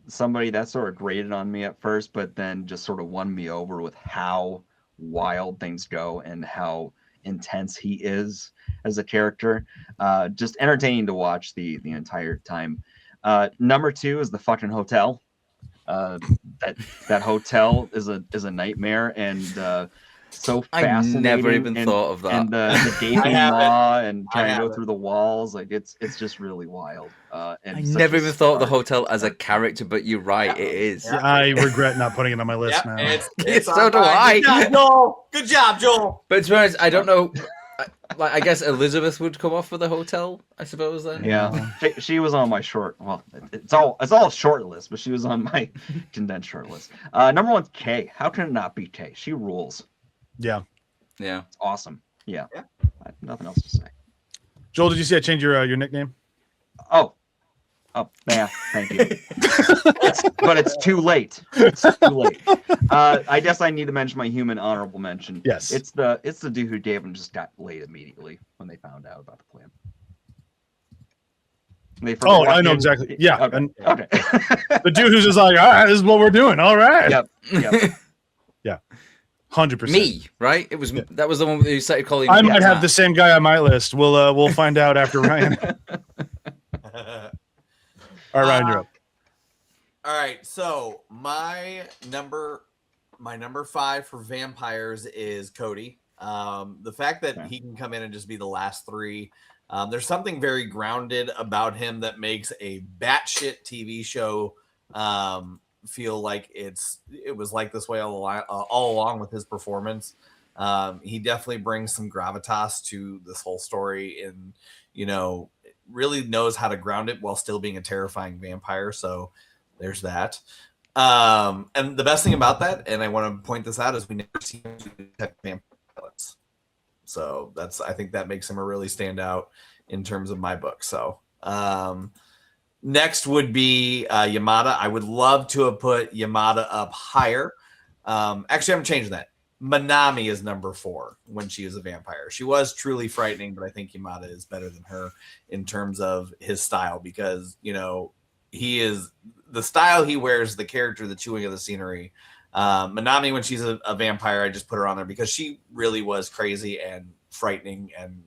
Speaker 4: Somebody that sort of grated on me at first, but then just sort of won me over with how wild things go and how intense he is as a character. Just entertaining to watch the entire time. Number 2 is the fucking hotel. That hotel is a nightmare, and so fascinating.
Speaker 2: I never even thought of that.
Speaker 4: And the gaping maw and trying to go through the walls, like it's just really wild. And
Speaker 2: I never even thought of the hotel as a character, but you're right, it is.
Speaker 1: Yeah, I regret not putting it on my list now.
Speaker 3: It's
Speaker 2: so do I.
Speaker 3: Good job, Joel.
Speaker 2: But to be honest, I don't know. I guess Elizabeth would come off for the hotel, I suppose. Then,
Speaker 4: yeah, she was on my short. Well, it's all short list, but she was on my condensed short list. Number 1's Kay. How can it not be Kay? She rules.
Speaker 1: Yeah.
Speaker 4: It's awesome. Yeah. I have nothing else to say.
Speaker 1: Joel, did you see I changed your nickname?
Speaker 4: Oh, yeah. Thank you. But it's too late. I guess I need to mention my human honorable mention.
Speaker 1: Yes.
Speaker 4: It's the dude who gave him just got laid immediately when they found out about the plan.
Speaker 1: I know exactly. Yeah.
Speaker 4: Okay.
Speaker 1: The dude who's just like, all right, this is what we're doing. All right.
Speaker 4: Yep.
Speaker 1: Yeah. 100%.
Speaker 2: Me, right? It was that was the one who started calling.
Speaker 1: I might have the same guy on my list. We'll find out after Ryan. All right, Ryan, you're up.
Speaker 3: All right, so my number 5 for vampires is Cody. The fact that he can come in and just be the last 3. There's something very grounded about him that makes a batshit TV show feel like it was like this way all along with his performance. He definitely brings some gravitas to this whole story, and really knows how to ground it while still being a terrifying vampire. So there's that. And the best thing about that, and I want to point this out, is we never see him detect vampire pilots. So I think that makes him a really standout in terms of my book. So next would be Yamada. I would love to have put Yamada up higher. Actually, I'm changing that. Manami is number 4 when she is a vampire. She was truly frightening, but I think Yamada is better than her in terms of his style, because he is the style he wears, the character, the chewing of the scenery. Manami, when she's a vampire, I just put her on there because she really was crazy and frightening, and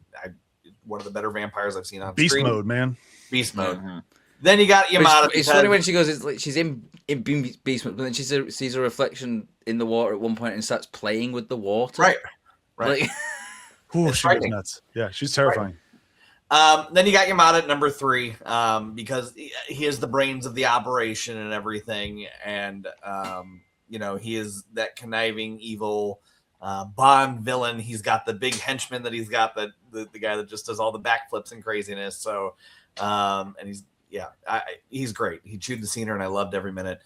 Speaker 3: one of the better vampires I've seen on
Speaker 1: Beast
Speaker 3: screen.
Speaker 1: mode, man.
Speaker 3: Beast mode. Mm-hmm. Then you got Yamada.
Speaker 2: It's funny when she goes, it's like she's in beast mode, but then she sees a reflection in the water at one point and starts playing with the water.
Speaker 3: Right.
Speaker 2: Like,
Speaker 1: ooh, she was nuts. Yeah, she's terrifying.
Speaker 3: Then you got Yamada at number 3 because he is the brains of the operation and everything, and he is that conniving, evil Bond villain. He's got the big henchman that he's got, the guy that just does all the backflips and craziness. So, and he's great. He chewed the scenery, and I loved every minute.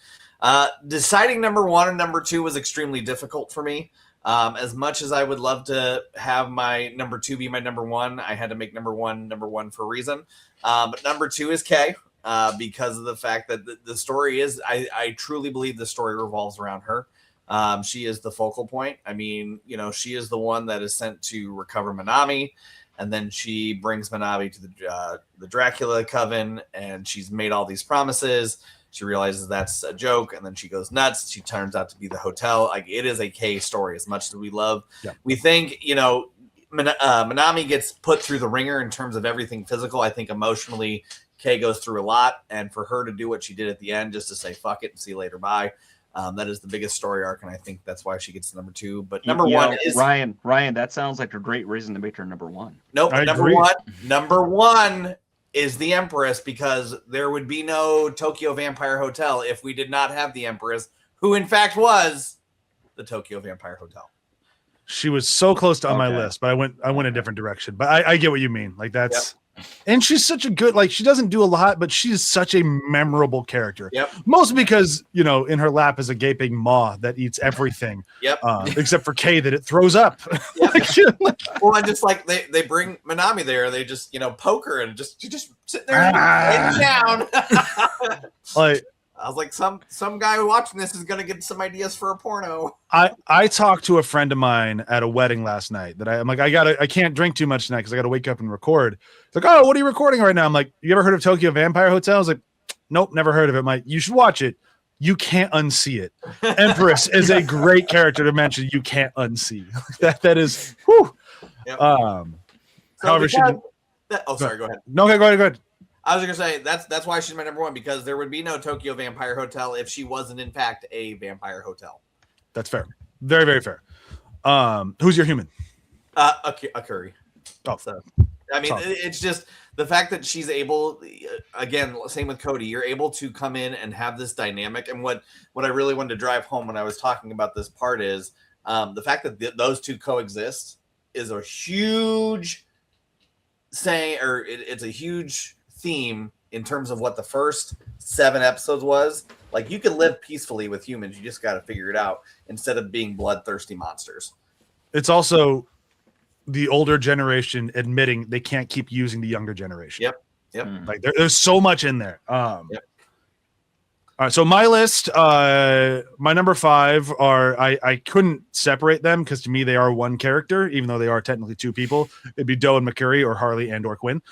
Speaker 3: Deciding number 1 and number 2 was extremely difficult for me. As much as I would love to have my number 2 be my number 1, I had to make number one for a reason. But number 2 is Kay, because of the fact that the story is, I truly believe the story revolves around her. She is the focal point. I mean, you know, she is the one that is sent to recover Minami, and then she brings Minami to the Dracula coven, and she's made all these promises. She realizes that's a joke, and then she goes nuts. She turns out to be the hotel. Like, it is a K story. As much as we love, we think, you know, Minami gets put through the ringer in terms of everything physical. I think emotionally, Kay goes through a lot, and for her to do what she did at the end, just to say fuck it and see you later, bye. That is the biggest story arc, and I think that's why she gets to number 2. But number 1 is
Speaker 4: Ryan. That sounds like a great reason to make her number 1.
Speaker 3: Nope. Number one is the Empress, because there would be no Tokyo Vampire Hotel if we did not have the Empress, who in fact was the Tokyo Vampire Hotel.
Speaker 1: She was so close to on my list, but I went a different direction. But I get what you mean. Like, that's and she's such a good, like, she doesn't do a lot, but she's such a memorable character. Mostly because, you know, in her lap is a gaping maw that eats everything. Except for Kay, that it throws up.
Speaker 3: Well, and just like they bring Minami there, they just, you know, poke her and she just sit there and down.
Speaker 1: Like,
Speaker 3: I was like, some guy watching this is gonna get some ideas for a porno.
Speaker 1: I talked to a friend of mine at a wedding last night that I'm like, I can't drink too much tonight because I got to wake up and record. It's like, oh, what are you recording right now? I'm like, you ever heard of Tokyo Vampire Hotel? I was like, nope, never heard of it. I'm like, you should watch it. You can't unsee it. Empress is a great character to mention. You can't unsee that is. Whew. However,
Speaker 3: sorry, go ahead.
Speaker 1: No, okay, go ahead.
Speaker 3: I was gonna say that's why she's my number 1, because there would be no Tokyo Vampire Hotel if she wasn't in fact a vampire hotel.
Speaker 1: That's fair. Very, very fair. Who's your human?
Speaker 3: A Curry.
Speaker 1: Oh,
Speaker 3: so I mean, it's just the fact that she's able. Again, same with Cody. You're able to come in and have this dynamic. And what I really wanted to drive home when I was talking about this part is the fact that those two coexist is a huge saying, or it's a huge theme in terms of what the first 7 episodes was. Like, you can live peacefully with humans, you just got to figure it out instead of being bloodthirsty monsters.
Speaker 1: It's also the older generation admitting they can't keep using the younger generation.
Speaker 3: Yep.
Speaker 1: Like, there's so much in there. All right, so my list, my number 5 are, I couldn't separate them because to me they are one character, even though they are technically 2 people. It'd be Doe and McCurry or Harley and or Quinn.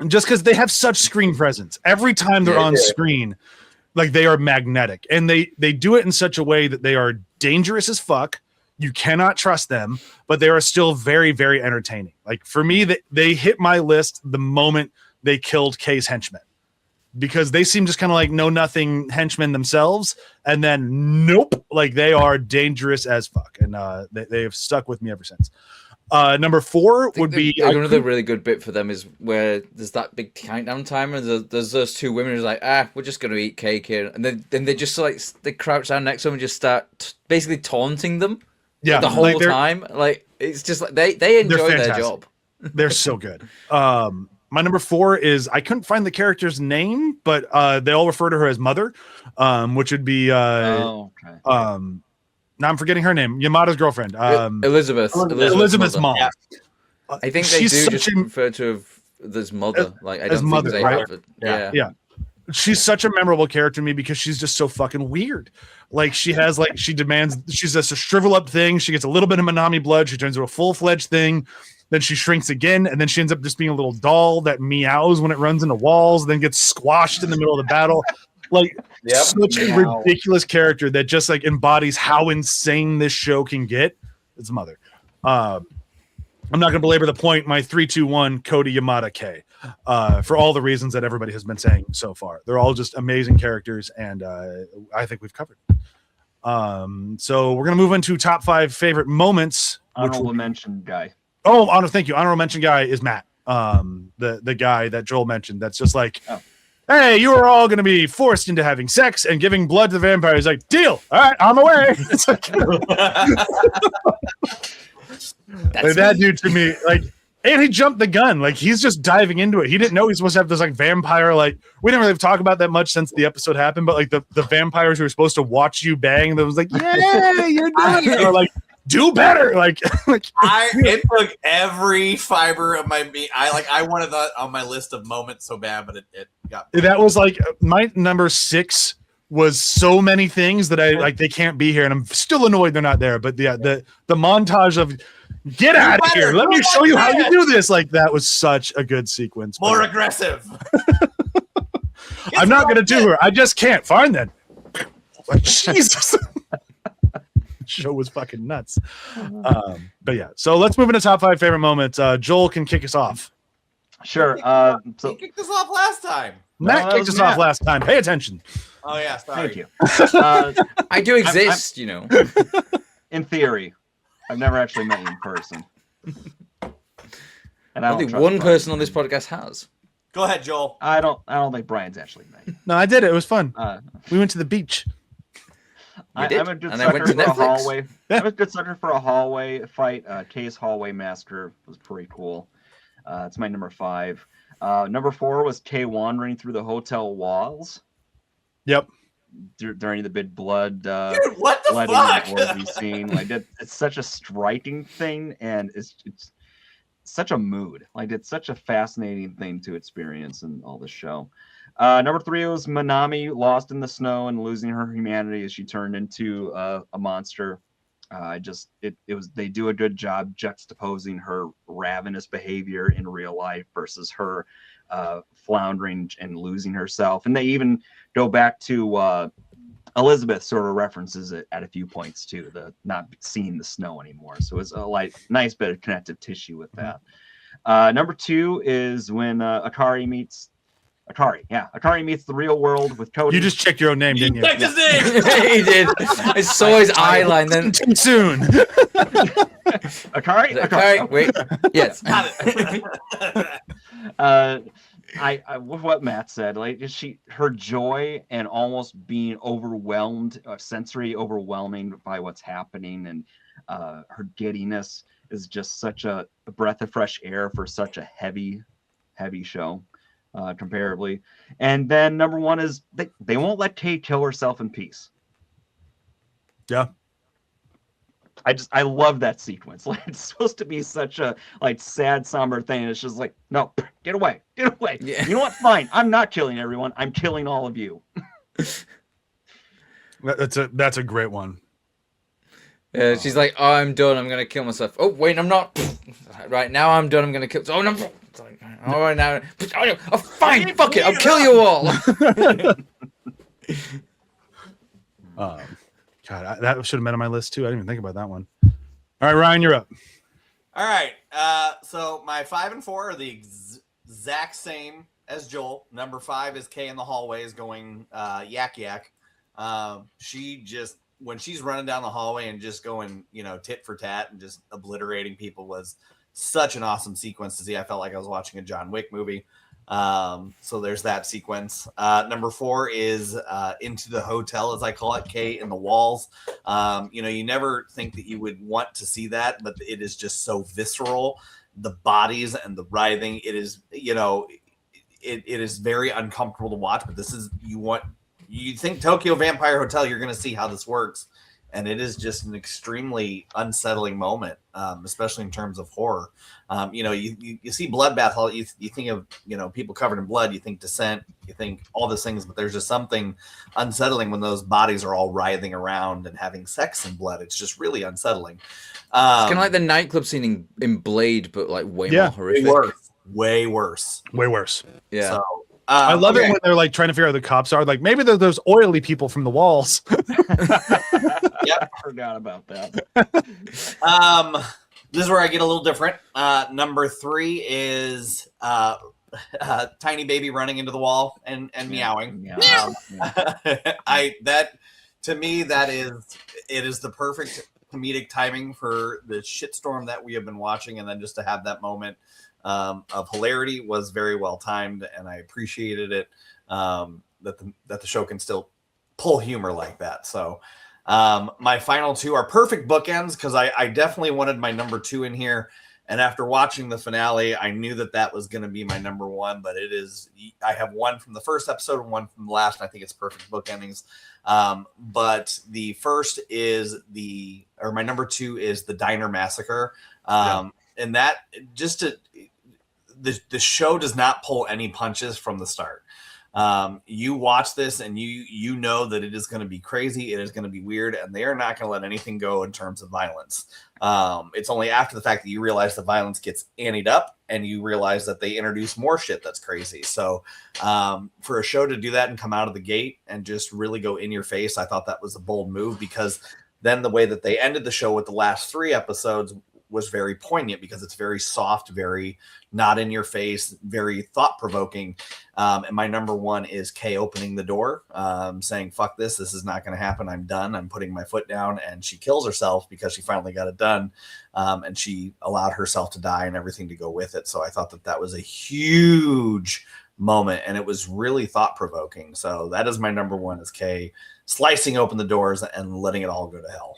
Speaker 1: Just because they have such screen presence. Every time they're on screen, like, they are magnetic. And they do it in such a way that they are dangerous as fuck. You cannot trust them, but they are still very, very entertaining. Like, for me, they hit my list the moment they killed Kay's henchmen. Because they seem just kind of like know-nothing henchmen themselves. And then, nope, like, they are dangerous as fuck. And they have stuck with me ever since. Number 4 would be
Speaker 2: another really good bit for them is where there's that big countdown timer. There's those 2 women who's like, we're just gonna eat cake here, and then they just like they crouch down next to them and just start basically taunting them. The whole time. Like, it's just like they enjoy their job.
Speaker 1: They're so good. My number 4 is, I couldn't find the character's name, but they all refer to her as Mother, which would be now I'm forgetting her name. Yamada's girlfriend. Elizabeth's mom.
Speaker 2: Yeah. I think they do just refer to her as mother. Like, I don't think they have it. Yeah.
Speaker 1: She's such a memorable character to me because she's just so fucking weird. Like, she has, like, she's just a shrivel up thing. She gets a little bit of Minami blood. She turns into a full-fledged thing. Then she shrinks again, and then she ends up just being a little doll that meows when it runs into walls, then gets squashed in the middle of the battle. Like, such a ridiculous character that just, like, embodies how insane this show can get. It's Mother. I'm not going to belabor the point. My 3, 2, 1, Cody, Yamada, K. For all the reasons that everybody has been saying so far. They're all just amazing characters, and I think we've covered. So we're going to move into top 5 favorite moments.
Speaker 4: Honorable mention guy.
Speaker 1: Oh, thank you. Honorable mention guy is Matt. The guy that Joel mentioned. That's just like, hey, you are all going to be forced into having sex and giving blood to the vampire. He's like, deal. All right, I'm away. It's like, that dude to me, like, and he jumped the gun. Like, he's just diving into it. He didn't know he's supposed to have this, like, vampire, like, we didn't really talk about that much since the episode happened, but, like, the vampires who were supposed to watch you bang, that was like, yeah, you're doing it. Or, like, do better.
Speaker 3: It took every fiber of my being. I wanted that on my list of moments so bad, but it got.
Speaker 1: That was like my number 6 was so many things that I like. They can't be here, and I'm still annoyed they're not there. But yeah, the montage of get out of here. Let me show you how you do this. Like that was such a good sequence.
Speaker 3: More aggressive.
Speaker 1: I'm not gonna do her. I just can't. Fine then. Like, Jesus. Show was fucking nuts. But yeah, so let's move into top 5 favorite moments. Joel can kick us off.
Speaker 4: Sure.
Speaker 3: He kicked us off last time.
Speaker 1: Matt kicked us off last time. Pay attention.
Speaker 3: Oh yeah, sorry.
Speaker 4: Thank you.
Speaker 2: I do exist, you know.
Speaker 4: In theory, I've never actually met you in person. And
Speaker 2: I think one person on this podcast has.
Speaker 3: Go ahead, Joel.
Speaker 4: I don't think Brian's actually met you.
Speaker 1: No, I did it. It was fun. We went to the beach.
Speaker 4: I'm a good sucker for a hallway. I'm a good sucker for a hallway fight. Kay's Hallway Massacre was pretty cool. It's my number 5. Number 4 was Kay wandering through the hotel walls.
Speaker 1: Yep.
Speaker 4: During the big blood,
Speaker 3: Dude, what the fuck?
Speaker 4: Orgy scene. Like it's such a striking thing, and it's such a mood. Like it's such a fascinating thing to experience in all this show. Number 3 was Manami lost in the snow and losing her humanity as she turned into a monster. They do a good job juxtaposing her ravenous behavior in real life versus her floundering and losing herself. And they even go back to Elizabeth sort of references it at a few points too, the not seeing the snow anymore. So it's a nice bit of connective tissue with that. Number 2 is when Akari meets the real world with Cody.
Speaker 1: You just checked your own name, didn't you?
Speaker 3: Checked his name.
Speaker 2: He did. I saw his eye line then.
Speaker 1: Too soon.
Speaker 4: Akari?
Speaker 2: Akari, wait. Yes.
Speaker 4: With what Matt said, like her joy and almost being overwhelmed, sensory overwhelming by what's happening, and her giddiness is just such a breath of fresh air for such a heavy show. Comparably. And then number 1 is they won't let Kay kill herself in peace.
Speaker 1: Yeah.
Speaker 4: I love that sequence. Like it's supposed to be such a sad, somber thing. It's just like, no, get away. Yeah. You know what? Fine. I'm not killing everyone. I'm killing all of you.
Speaker 1: That's a great one.
Speaker 2: She's like, oh, I'm done. I'm gonna kill myself. Oh wait, I'm not. Right now, I'm done. I'm gonna kill. Oh no. All right now. Oh, fine. Fuck it. I'll kill you all.
Speaker 1: God, that should have been on my list too. I didn't even think about that one. All right, Ryan, you're up.
Speaker 3: All right. So my 5 and 4 are the exact same as Joel. Number 5 is Kay in the hallways going yak yak. She just, when she's running down the hallway and just going, tit for tat and just obliterating people was such an awesome sequence to see. I felt like I was watching a John Wick movie. So there's that sequence. Number 4 is into the hotel, as I call it, Kay in the walls. You never think that you would want to see that, but it is just so visceral. The bodies and the writhing, it is, it is very uncomfortable to watch, but this is, you think Tokyo Vampire Hotel, you're going to see how this works. And it is just an extremely unsettling moment, especially in terms of horror. You see Bloodbath, you think of, people covered in blood, you think Descent, you think all these things, but there's just something unsettling when those bodies are all writhing around and having sex in blood. It's just really unsettling.
Speaker 2: It's kind of like the nightclub scene in Blade, but like way more horrific.
Speaker 3: Way worse.
Speaker 2: Yeah.
Speaker 3: So,
Speaker 1: I love it when they're like trying to figure out who the cops are. Like maybe they're those oily people from the walls.
Speaker 3: Yep,
Speaker 4: I forgot about that.
Speaker 3: This is where I get a little different. Number 3 is tiny baby running into the wall and meowing. To me it is the perfect comedic timing for the shitstorm that we have been watching, and then just to have that moment of hilarity was very well timed, and I appreciated it that the show can still pull humor like that. So my final 2 are perfect bookends because I definitely wanted my number 2 in here, and after watching the finale I knew that was going to be my number 1, but I have one from the first episode and one from the last, and I think it's perfect bookendings. But the first is my number 2 is the Diner Massacre. And that the show does not pull any punches from the start. You watch this and you know that it is going to be crazy, it is going to be weird, and they are not going to let anything go in terms of violence. It's only after the fact that you realize the violence gets anteed up and you realize that they introduce more shit that's crazy. So for a show to do that and come out of the gate and just really go in your face, I thought that was a bold move, because then the way that they ended the show with the last 3 episodes was very poignant, because it's very soft, very not in your face, very thought provoking. And my number one is Kay opening the door, saying, fuck this is not going to happen. I'm done. I'm putting my foot down. And she kills herself because she finally got it done. And she allowed herself to die and everything to go with it. So I thought that was a huge moment, and it was really thought provoking. So that is my number one, is Kay slicing open the doors and letting it all go to hell.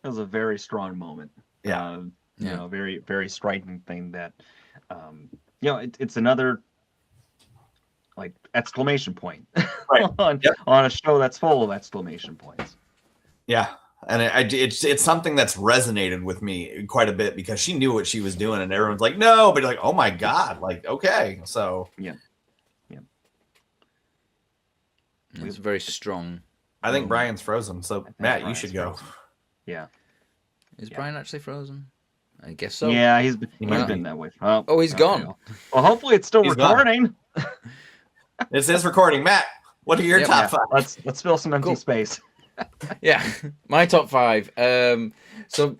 Speaker 4: It was a very strong moment.
Speaker 3: Yeah.
Speaker 4: You know, very, very striking thing that, you know, it's another like exclamation point
Speaker 3: right.
Speaker 4: on a show that's full of exclamation points.
Speaker 3: Yeah. And it's something that's resonated with me quite a bit, because she knew what she was doing and everyone's like, no, but like, oh my God, like, okay. So
Speaker 4: yeah.
Speaker 2: It's very strong.
Speaker 3: I think Brian's frozen. So Matt,
Speaker 4: Brian's
Speaker 3: you should go.
Speaker 4: frozen. Yeah.
Speaker 2: Is Brian actually frozen? I guess so.
Speaker 4: Yeah, he's been that way.
Speaker 2: Oh, he's gone.
Speaker 4: Well, hopefully it's still
Speaker 3: He's
Speaker 4: recording.
Speaker 3: It says recording. Matt, what are your top 5?
Speaker 4: Let's fill some empty space.
Speaker 2: Yeah, my top 5. So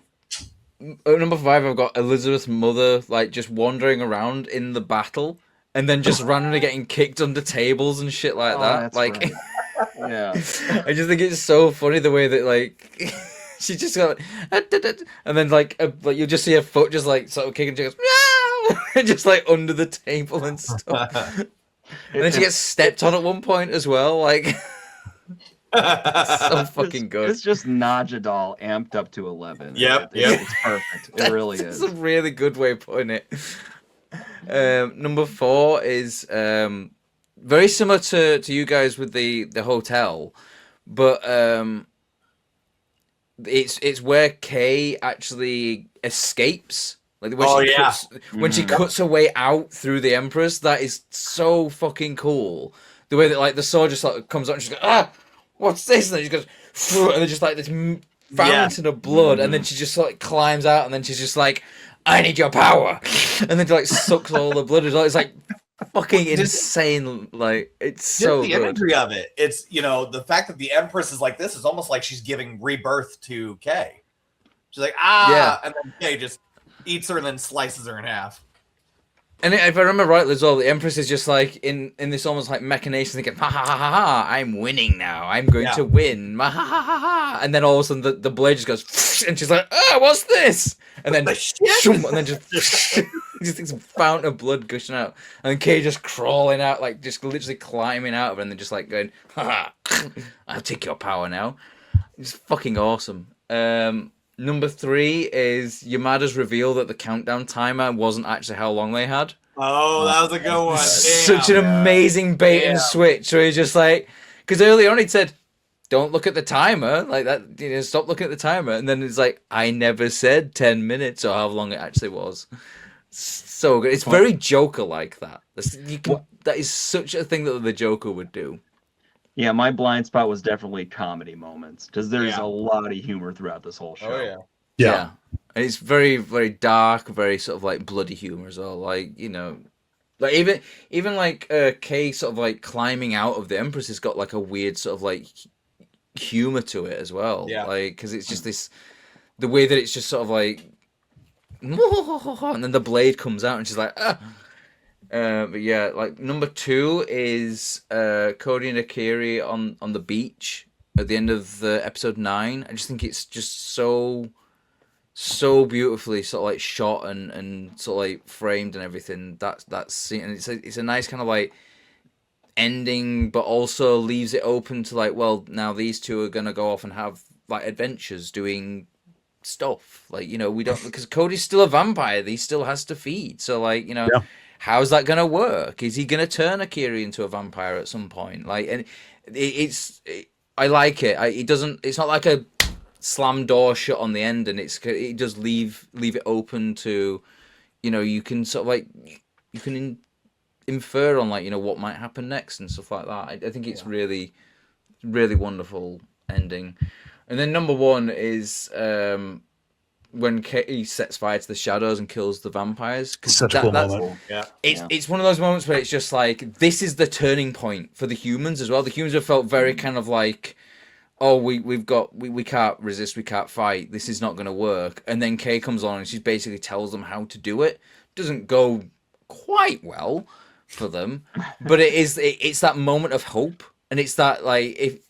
Speaker 2: at number 5, I've got Elizabeth's mother, like just wandering around in the battle, and then just randomly getting kicked under tables and shit like that. Like,
Speaker 4: right. Yeah,
Speaker 2: I just think it's so funny the way that like. She just got, and then like you'll just see her foot just like sort of kicking. She goes, meow, just like under the table and stuff. And then she gets stepped on at one point as well. Like, so fucking good.
Speaker 4: It's just Najadal amped up to 11.
Speaker 3: Yep.
Speaker 4: It's perfect. It really is.
Speaker 2: It's a really good way of putting it. Number 4 is very similar to you guys with the hotel, but it's where Kay actually escapes. Like when she cuts her way out through the Empress, that is so fucking cool. The way that like the sword just like comes out and she's like, ah, what's this? And then she goes, and then just like this fountain of blood, and then she just like climbs out, and then she's just like, I need your power, and then like sucks all the blood. It's like fucking insane. Like, it's so
Speaker 3: the
Speaker 2: good.
Speaker 3: imagery of it. It's, you know, the fact that the Empress is like this is almost like she's giving rebirth to Kay. She's like, and then Kay just eats her and then slices her in half.
Speaker 2: And if I remember rightly as well, the Empress is just like in this almost like machination thinking, ha ha ha ha ha, I'm winning now. I'm going to win. Ha ha ha ha ha. And then all of a sudden the blade just goes, and she's like, oh, what's this? And then, and then just this fountain of blood gushing out. And then Kay just crawling out, like just literally climbing out of it, and then just like going, ha ha, I'll take your power now. It's fucking awesome. Number 3 is Yamada's reveal that the countdown timer wasn't actually how long they had.
Speaker 3: Oh, that was a good one.
Speaker 2: Such an amazing bait and switch. So he's just like, because earlier on he'd said, don't look at the timer, like that, you know, stop looking at the timer. And then it's like, I never said 10 minutes or how long it actually was. So good. It's very Joker like that. That is such a thing that the Joker would do.
Speaker 4: Yeah, my blind spot was definitely comedy moments, because there's a lot of humor throughout this whole show.
Speaker 3: Oh,
Speaker 2: yeah. And it's very, very dark, very sort of like bloody humor as well. Like, you know, like even like Kay sort of like climbing out of the Empress has got like a weird sort of like humor to it as well.
Speaker 3: Yeah.
Speaker 2: Like, because it's just the way that it's just sort of like, and then the blade comes out and she's like, ah. But yeah, like number 2 is Cody and Akiri on the beach at the end of the episode 9. I just think it's just so beautifully sort of like shot and sort of like framed and everything. That scene, and it's a nice kind of like ending, but also leaves it open to like, well, now these two are gonna go off and have like adventures doing stuff. Like, you know, we don't, because Cody's still a vampire. He still has to feed. So like, you know. Yeah. How's that going to work? Is he going to turn Akiri into a vampire at some point? Like, and I like it. It's not like a slam door shut on the end, and it does leave it open to, you know, you can sort of like, you can infer on, like, you know, what might happen next and stuff like that. I think it's really, really wonderful ending. And then number one is when Katie sets fire to the shadows and kills the vampires.
Speaker 1: Such a cool moment.
Speaker 2: It's one of those moments where it's just like, this is the turning point for the humans as well. The humans have felt very kind of like, oh, we can't resist, we can't fight, this is not going to work. And then Kay comes on and she basically tells them how to do it. Doesn't go quite well for them, but it's that moment of hope, and it's that, like,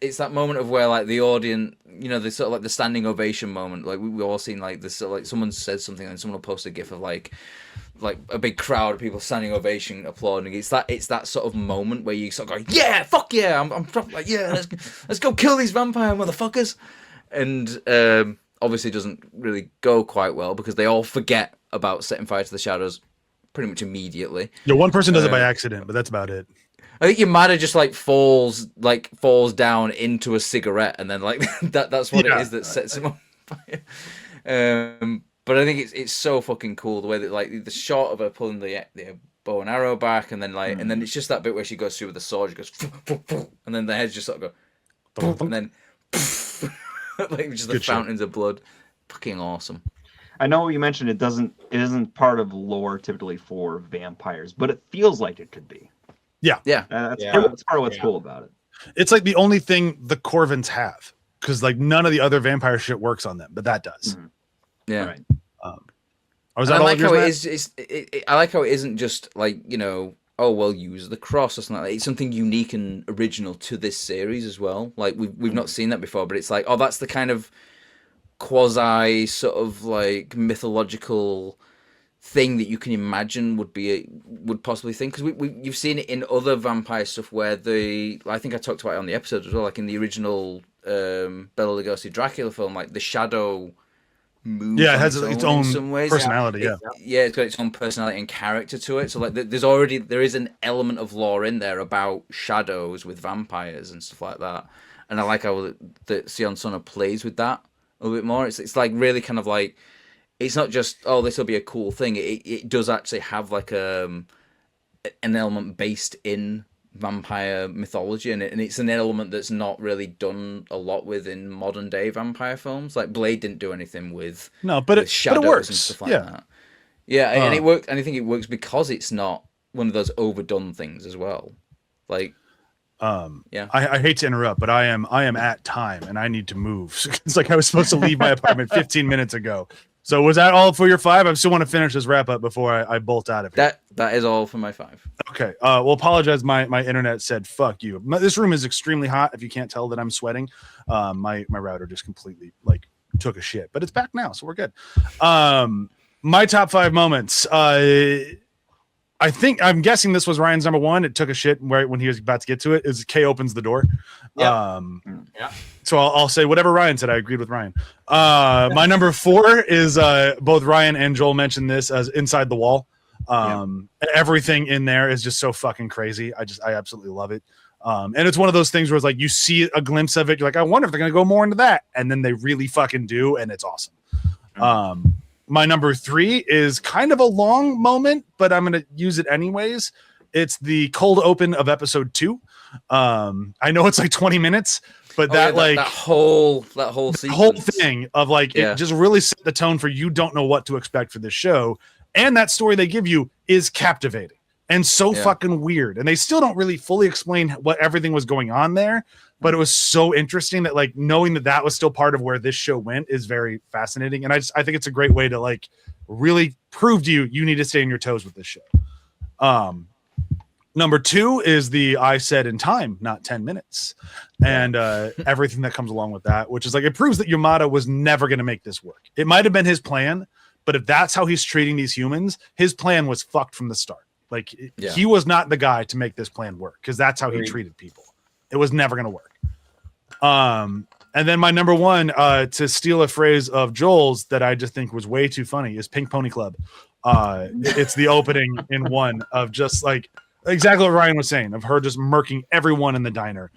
Speaker 2: it's that moment of where, like, the audience, you know, the sort of like the standing ovation moment. Like we've all seen, like, this, like, someone says something and someone will post a gif of like a big crowd of people standing ovation, applauding. It's that sort of moment where you sort of go, yeah, fuck yeah, I'm like, yeah, let's go kill these vampire motherfuckers. And obviously it doesn't really go quite well because they all forget about setting fire to the shadows pretty much immediately.
Speaker 1: Yeah, one person does it by accident, but that's about it.
Speaker 2: I think Yamada just falls down into a cigarette, and then, like, that's what it is that sets him on fire. But I think it's so fucking cool the way that, like, the shot of her pulling the bow and arrow back, and then, like, and then it's just that bit where she goes through with the sword, she goes, and then the heads just sort of go, and then like, just the fountains of blood. Fucking awesome.
Speaker 4: I know you mentioned it isn't part of lore typically for vampires, but it feels like it could be.
Speaker 1: Yeah.
Speaker 4: That's part of what's cool about it.
Speaker 1: It's like the only thing the Corvins have, because, like, none of the other vampire shit works on them, but that does.
Speaker 4: Mm-hmm.
Speaker 2: Yeah.
Speaker 4: Right.
Speaker 2: I like how it is. I like how it isn't just like, you know, oh, well, use the cross or something like that. It's something unique and original to this series as well. Like, we've not seen that before, but it's like, oh, that's the kind of quasi sort of like mythological thing that you can imagine would possibly think, because you've seen it in other vampire stuff where I think I talked about it on the episode as well, like in the original Bela Lugosi Dracula film, like the shadow moves.
Speaker 1: Yeah, it has its own personality.
Speaker 2: It's got its own personality and character to it. So, like, there is an element of lore in there about shadows with vampires and stuff like that. And I like how that Sion Sono plays with that a little bit more. It's like really kind of like, it's not just, oh, this will be a cool thing. It does actually have like an element based in vampire mythology, and it's an element that's not really done a lot with in modern day vampire films. Like Blade didn't do anything with shadows, but it works. And stuff like that. Yeah, and it worked. And I think it works because it's not one of those overdone things as well. Like,
Speaker 1: I hate to interrupt, but I am at time and I need to move. It's like I was supposed to leave my apartment 15 minutes ago. So was that all for your 5? I still want to finish this wrap up before I bolt out of here.
Speaker 2: That is all for my 5.
Speaker 1: Okay. Well, apologize. My internet said fuck you. This room is extremely hot. If you can't tell that I'm sweating, my router just completely like took a shit, but it's back now, so we're good. My top 5 moments. I'm guessing this was Ryan's number 1. It took a shit right when he was about to get to it. Is Kay opens the door.
Speaker 3: Yeah.
Speaker 1: So I'll say whatever Ryan said. I agreed with Ryan. My number 4 is both Ryan and Joel mentioned this as Inside the Wall. Everything in there is just so fucking crazy. I absolutely love it. And it's one of those things where it's like you see a glimpse of it. You're like, I wonder if they're going to go more into that. And then they really fucking do. And it's awesome. My number 3 is kind of a long moment, but I'm going to use it anyways. It's the cold open of episode 2. I know it's like 20 minutes, but that whole thing of like, it just really set the tone for you don't know what to expect for this show. And that story they give you is captivating and so fucking weird. And they still don't really fully explain what everything was going on there, but it was so interesting that, like, knowing that was still part of where this show went is very fascinating. And I think it's a great way to, like, really prove to you need to stay on your toes with this show. Number 2 is the I said in time, not 10 minutes. And everything that comes along with that, which is like, it proves that Yamada was never going to make this work. It might have been his plan, but if that's how he's treating these humans, his plan was fucked from the start. Like, he was not the guy to make this plan work, because that's how he treated people. It was never going to work. And then my number 1, to steal a phrase of Joel's that I just think was way too funny, is Pink Pony Club. It's the opening in 1 of just like exactly what Ryan was saying, of her just murking everyone in the diner.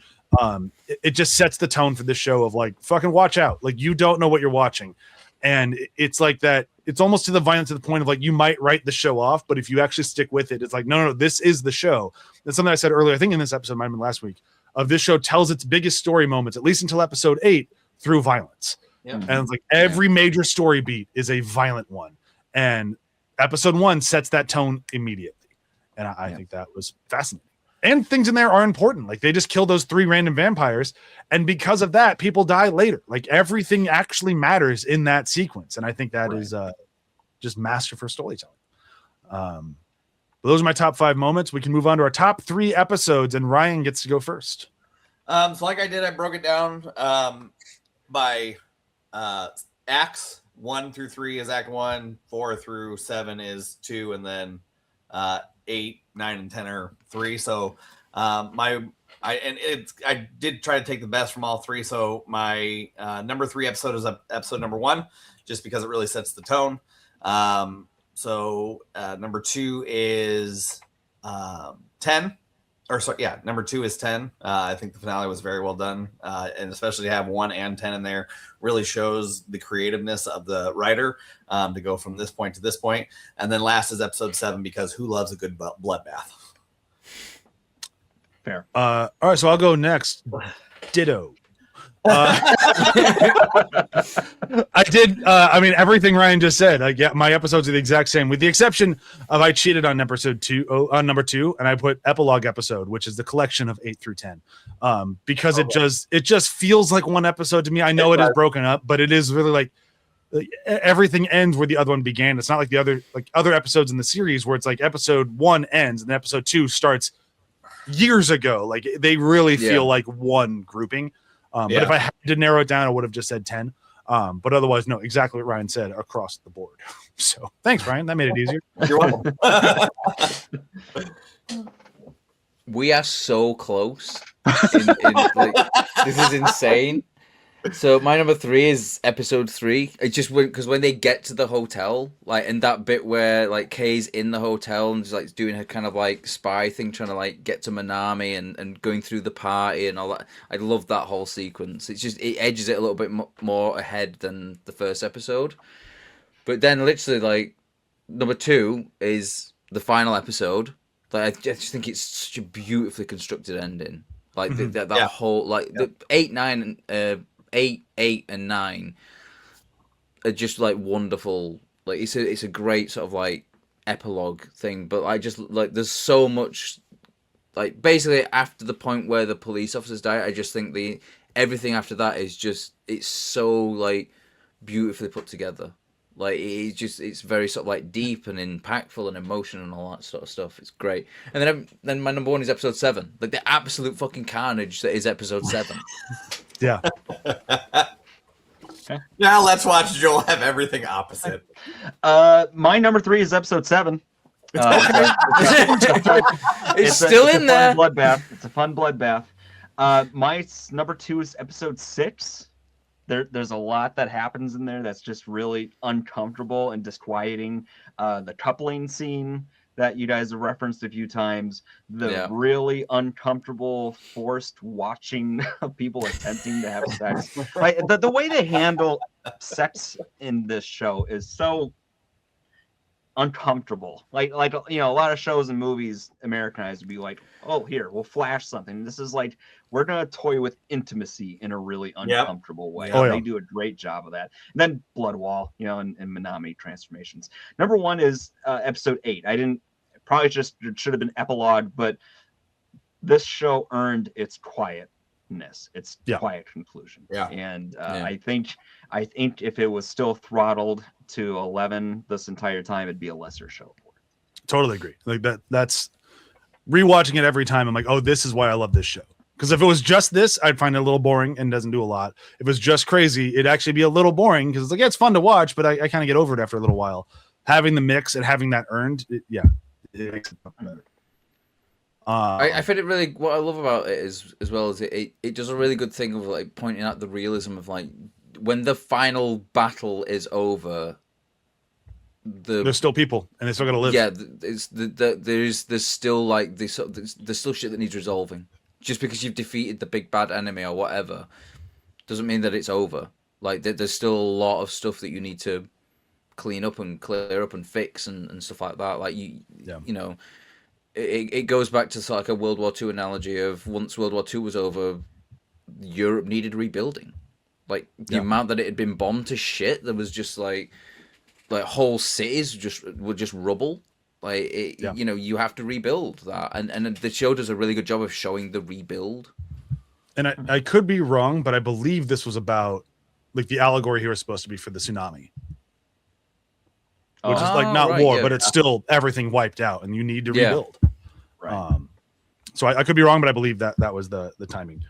Speaker 1: It just sets the tone for this show of like, fucking watch out. Like, you don't know what you're watching. And it's like that. It's almost to the violence to the point of like, you might write the show off, but if you actually stick with it, it's like, no, this is the show. That's something I said earlier. I think in this episode, might have been last week, of this show tells its biggest story moments, at least until episode 8, through violence.
Speaker 3: Yep.
Speaker 1: And it's like every major story beat is a violent one. And episode 1 sets that tone immediately. And I think that was fascinating. And things in there are important. Like they just killed those 3 random vampires. And because of that, people die later. Like everything actually matters in that sequence. And I think that is just masterful storytelling. But those are my top 5 moments. We can move on to our top 3 episodes, and Ryan gets to go first.
Speaker 3: So like I did, I broke it down by acts. 1 through 3 is act 1, 4 through 7 is 2, and then 8, 9, and 10 are 3. So I did try to take the best from all 3. So my number 3 episode is episode number 1, just because it really sets the tone. So number 2 is 10. Number 2 is 10. I think the finale was very well done, and especially to have 1 and 10 in there really shows the creativeness of the writer to go from this point to this point. And then last is episode 7, because who loves a good bloodbath?
Speaker 4: Fair.
Speaker 1: All right, so I'll go next. Ditto. I did. I mean, everything Ryan just said. My episodes are the exact same, with the exception of I cheated on episode 2, on number 2, and I put epilogue episode, which is the collection of 8 through 10, because it just feels like one episode to me. I know it is broken up, but it is really like everything ends where the other one began. It's not like the other episodes in the series where it's like episode 1 ends and episode 2 starts years ago. Like they really feel like one grouping. But if I had to narrow it down, I would have just said 10. But otherwise, no, exactly what Ryan said across the board. So thanks, Ryan. That made it easier.
Speaker 3: You're welcome.
Speaker 2: We are so close. This is insane. So my number 3 is episode 3. It just because when they get to the hotel, like, and that bit where like Kay's in the hotel and just like doing her kind of like spy thing, trying to like get to Manami and going through the party and all that. I love that whole sequence. It's just, it edges it a little bit more ahead than the first episode. But then literally like number 2 is the final episode. Like I just think it's such a beautifully constructed ending. Like that whole like the 8, 9 and 8 and 9 are just like wonderful. Like it's a great sort of like epilogue thing, but I just like there's so much like basically after the point where the police officers die, I just think everything after that is just, it's so like beautifully put together. Like it's very sort of like deep and impactful and emotional and all that sort of stuff. It's great. And then my number 1 is episode 7. Like the absolute fucking carnage that is episode 7.
Speaker 1: Yeah.
Speaker 3: Now let's watch Joel have everything opposite.
Speaker 4: My number 3 is episode 7.
Speaker 2: It's still in there.
Speaker 4: Bloodbath. It's a fun bloodbath. My number 2 is episode 6. There's a lot that happens in there that's just really uncomfortable and disquieting. The coupling scene that you guys have referenced a few times, the really uncomfortable forced watching of people attempting to have sex. Like the way they handle sex in this show is so uncomfortable. Like you know, a lot of shows and movies Americanized would be like, oh, here, we'll flash something. This is like, we're gonna toy with intimacy in a really uncomfortable way. They do a great job of that. And then Bloodwall, you know, and Manami transformations. Number 1 is episode 8. Probably just should have been epilogue, but this show earned its quietness, its quiet conclusion. And I think if it was still throttled to 11 this entire time, it'd be a lesser show for it.
Speaker 1: Totally agree. Like that's rewatching it every time. I'm like, oh, this is why I love this show. Because if it was just this, I'd find it a little boring and doesn't do a lot. If it was just crazy, it'd actually be a little boring because it's like, yeah, it's fun to watch, but I kind of get over it after a little while. Having the mix and having that earned, it makes it better.
Speaker 2: I find it really, what I love about it is, as well as it does a really good thing of like pointing out the realism of like when the final battle is over, there's
Speaker 1: still people and they still gotta live.
Speaker 2: Yeah, there's still like there's still shit that needs resolving. Just because you've defeated the big bad enemy or whatever doesn't mean that it's over. Like there's still a lot of stuff that you need to clean up and clear up and fix and stuff like that. Like you know, it goes back to sort of like a World War II analogy of once World War II was over, Europe needed rebuilding. Like the amount that it had been bombed to shit, there was just like whole cities were just rubble. Like you know, you have to rebuild that, and the show does a really good job of showing the rebuild.
Speaker 1: And I could be wrong, but I believe this was about like the allegory here was supposed to be for the tsunami, which is like not war, but it's still everything wiped out, and you need to rebuild.
Speaker 4: Right.
Speaker 1: So I could be wrong, but I believe that was the timing.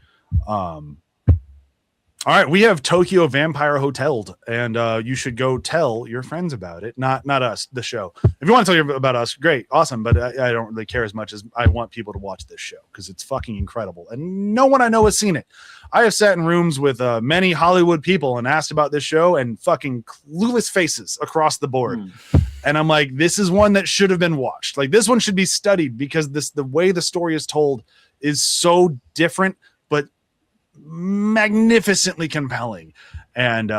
Speaker 1: All right, we have Tokyo Vampire Hoteled, and you should go tell your friends about it. Not us, the show. If you want to tell you about us, great, awesome. But I don't really care as much as I want people to watch this show because it's fucking incredible, and no one I know has seen it. I have sat in rooms with many Hollywood people and asked about this show, and fucking clueless faces across the board. And I'm like, this is one that should have been watched. Like this one should be studied because the way the story is told is so different, but magnificently compelling. And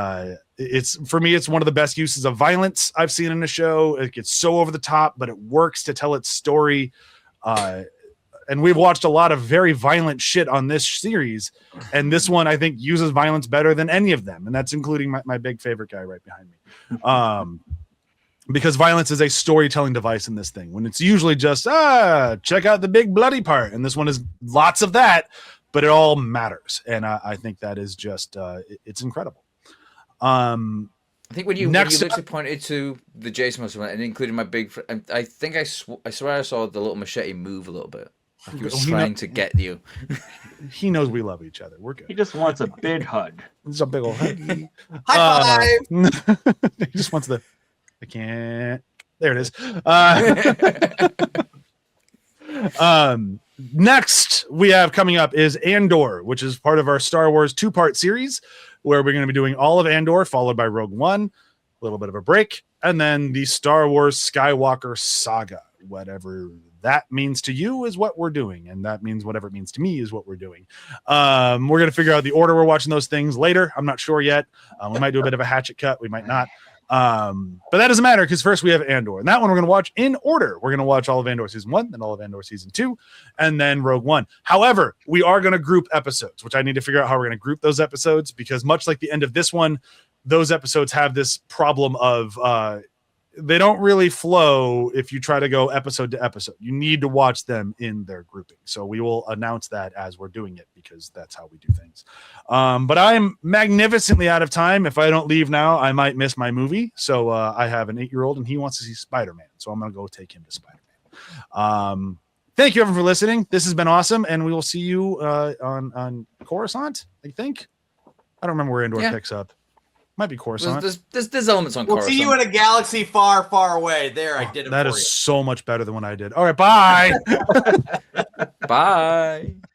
Speaker 1: it's for me, it's one of the best uses of violence I've seen in a show. It gets so over the top, but it works to tell its story. And we've watched a lot of very violent shit on this series, and this one I think uses violence better than any of them, and that's including my big favorite guy right behind me. Because violence is a storytelling device in this thing, when it's usually just check out the big bloody part, and this one is lots of that, but it all matters, and I think that is just it's incredible.
Speaker 2: I think when you literally pointed to the Jason Monster and included my big, I think I swear I saw the little machete move a little bit. Like he was trying to get you.
Speaker 1: He knows we love each other. We're good.
Speaker 4: He just wants a big hug.
Speaker 1: It's a big old hug.
Speaker 3: High five.
Speaker 1: He just wants the. I can't. There it is. Next we have coming up is Andor, which is part of our Star Wars 2-part series, where we're going to be doing all of Andor, followed by Rogue One, a little bit of a break, and then the Star Wars Skywalker saga. Whatever that means to you is what we're doing, and that means whatever it means to me is what we're doing. We're going to figure out the order we're watching those things later. I'm not sure yet. We might do a bit of a hatchet cut. We might not. But that doesn't matter because first we have Andor, and that one we're going to watch in order. We're going to watch all of Andor season 1, then all of Andor season 2, and then Rogue One. However, we are going to group episodes, which I need to figure out how we're going to group those episodes, because much like the end of this one, those episodes have this problem of they don't really flow if you try to go episode to episode. You need to watch them in their grouping. So we will announce that as we're doing it, because that's how we do things. But I'm magnificently out of time. If I don't leave now, I might miss my movie. So I have an 8-year-old and he wants to see Spider-Man. So I'm going to go take him to Spider-Man. Thank you everyone for listening. This has been awesome. And we will see you on Coruscant, I think. I don't remember where Andor picks up. Might be Coruscant.
Speaker 2: There's elements on Coruscant.
Speaker 3: We'll see you in a galaxy far, far away. There, I did it.
Speaker 1: That is so much better than what I did. All right, bye.
Speaker 2: Bye.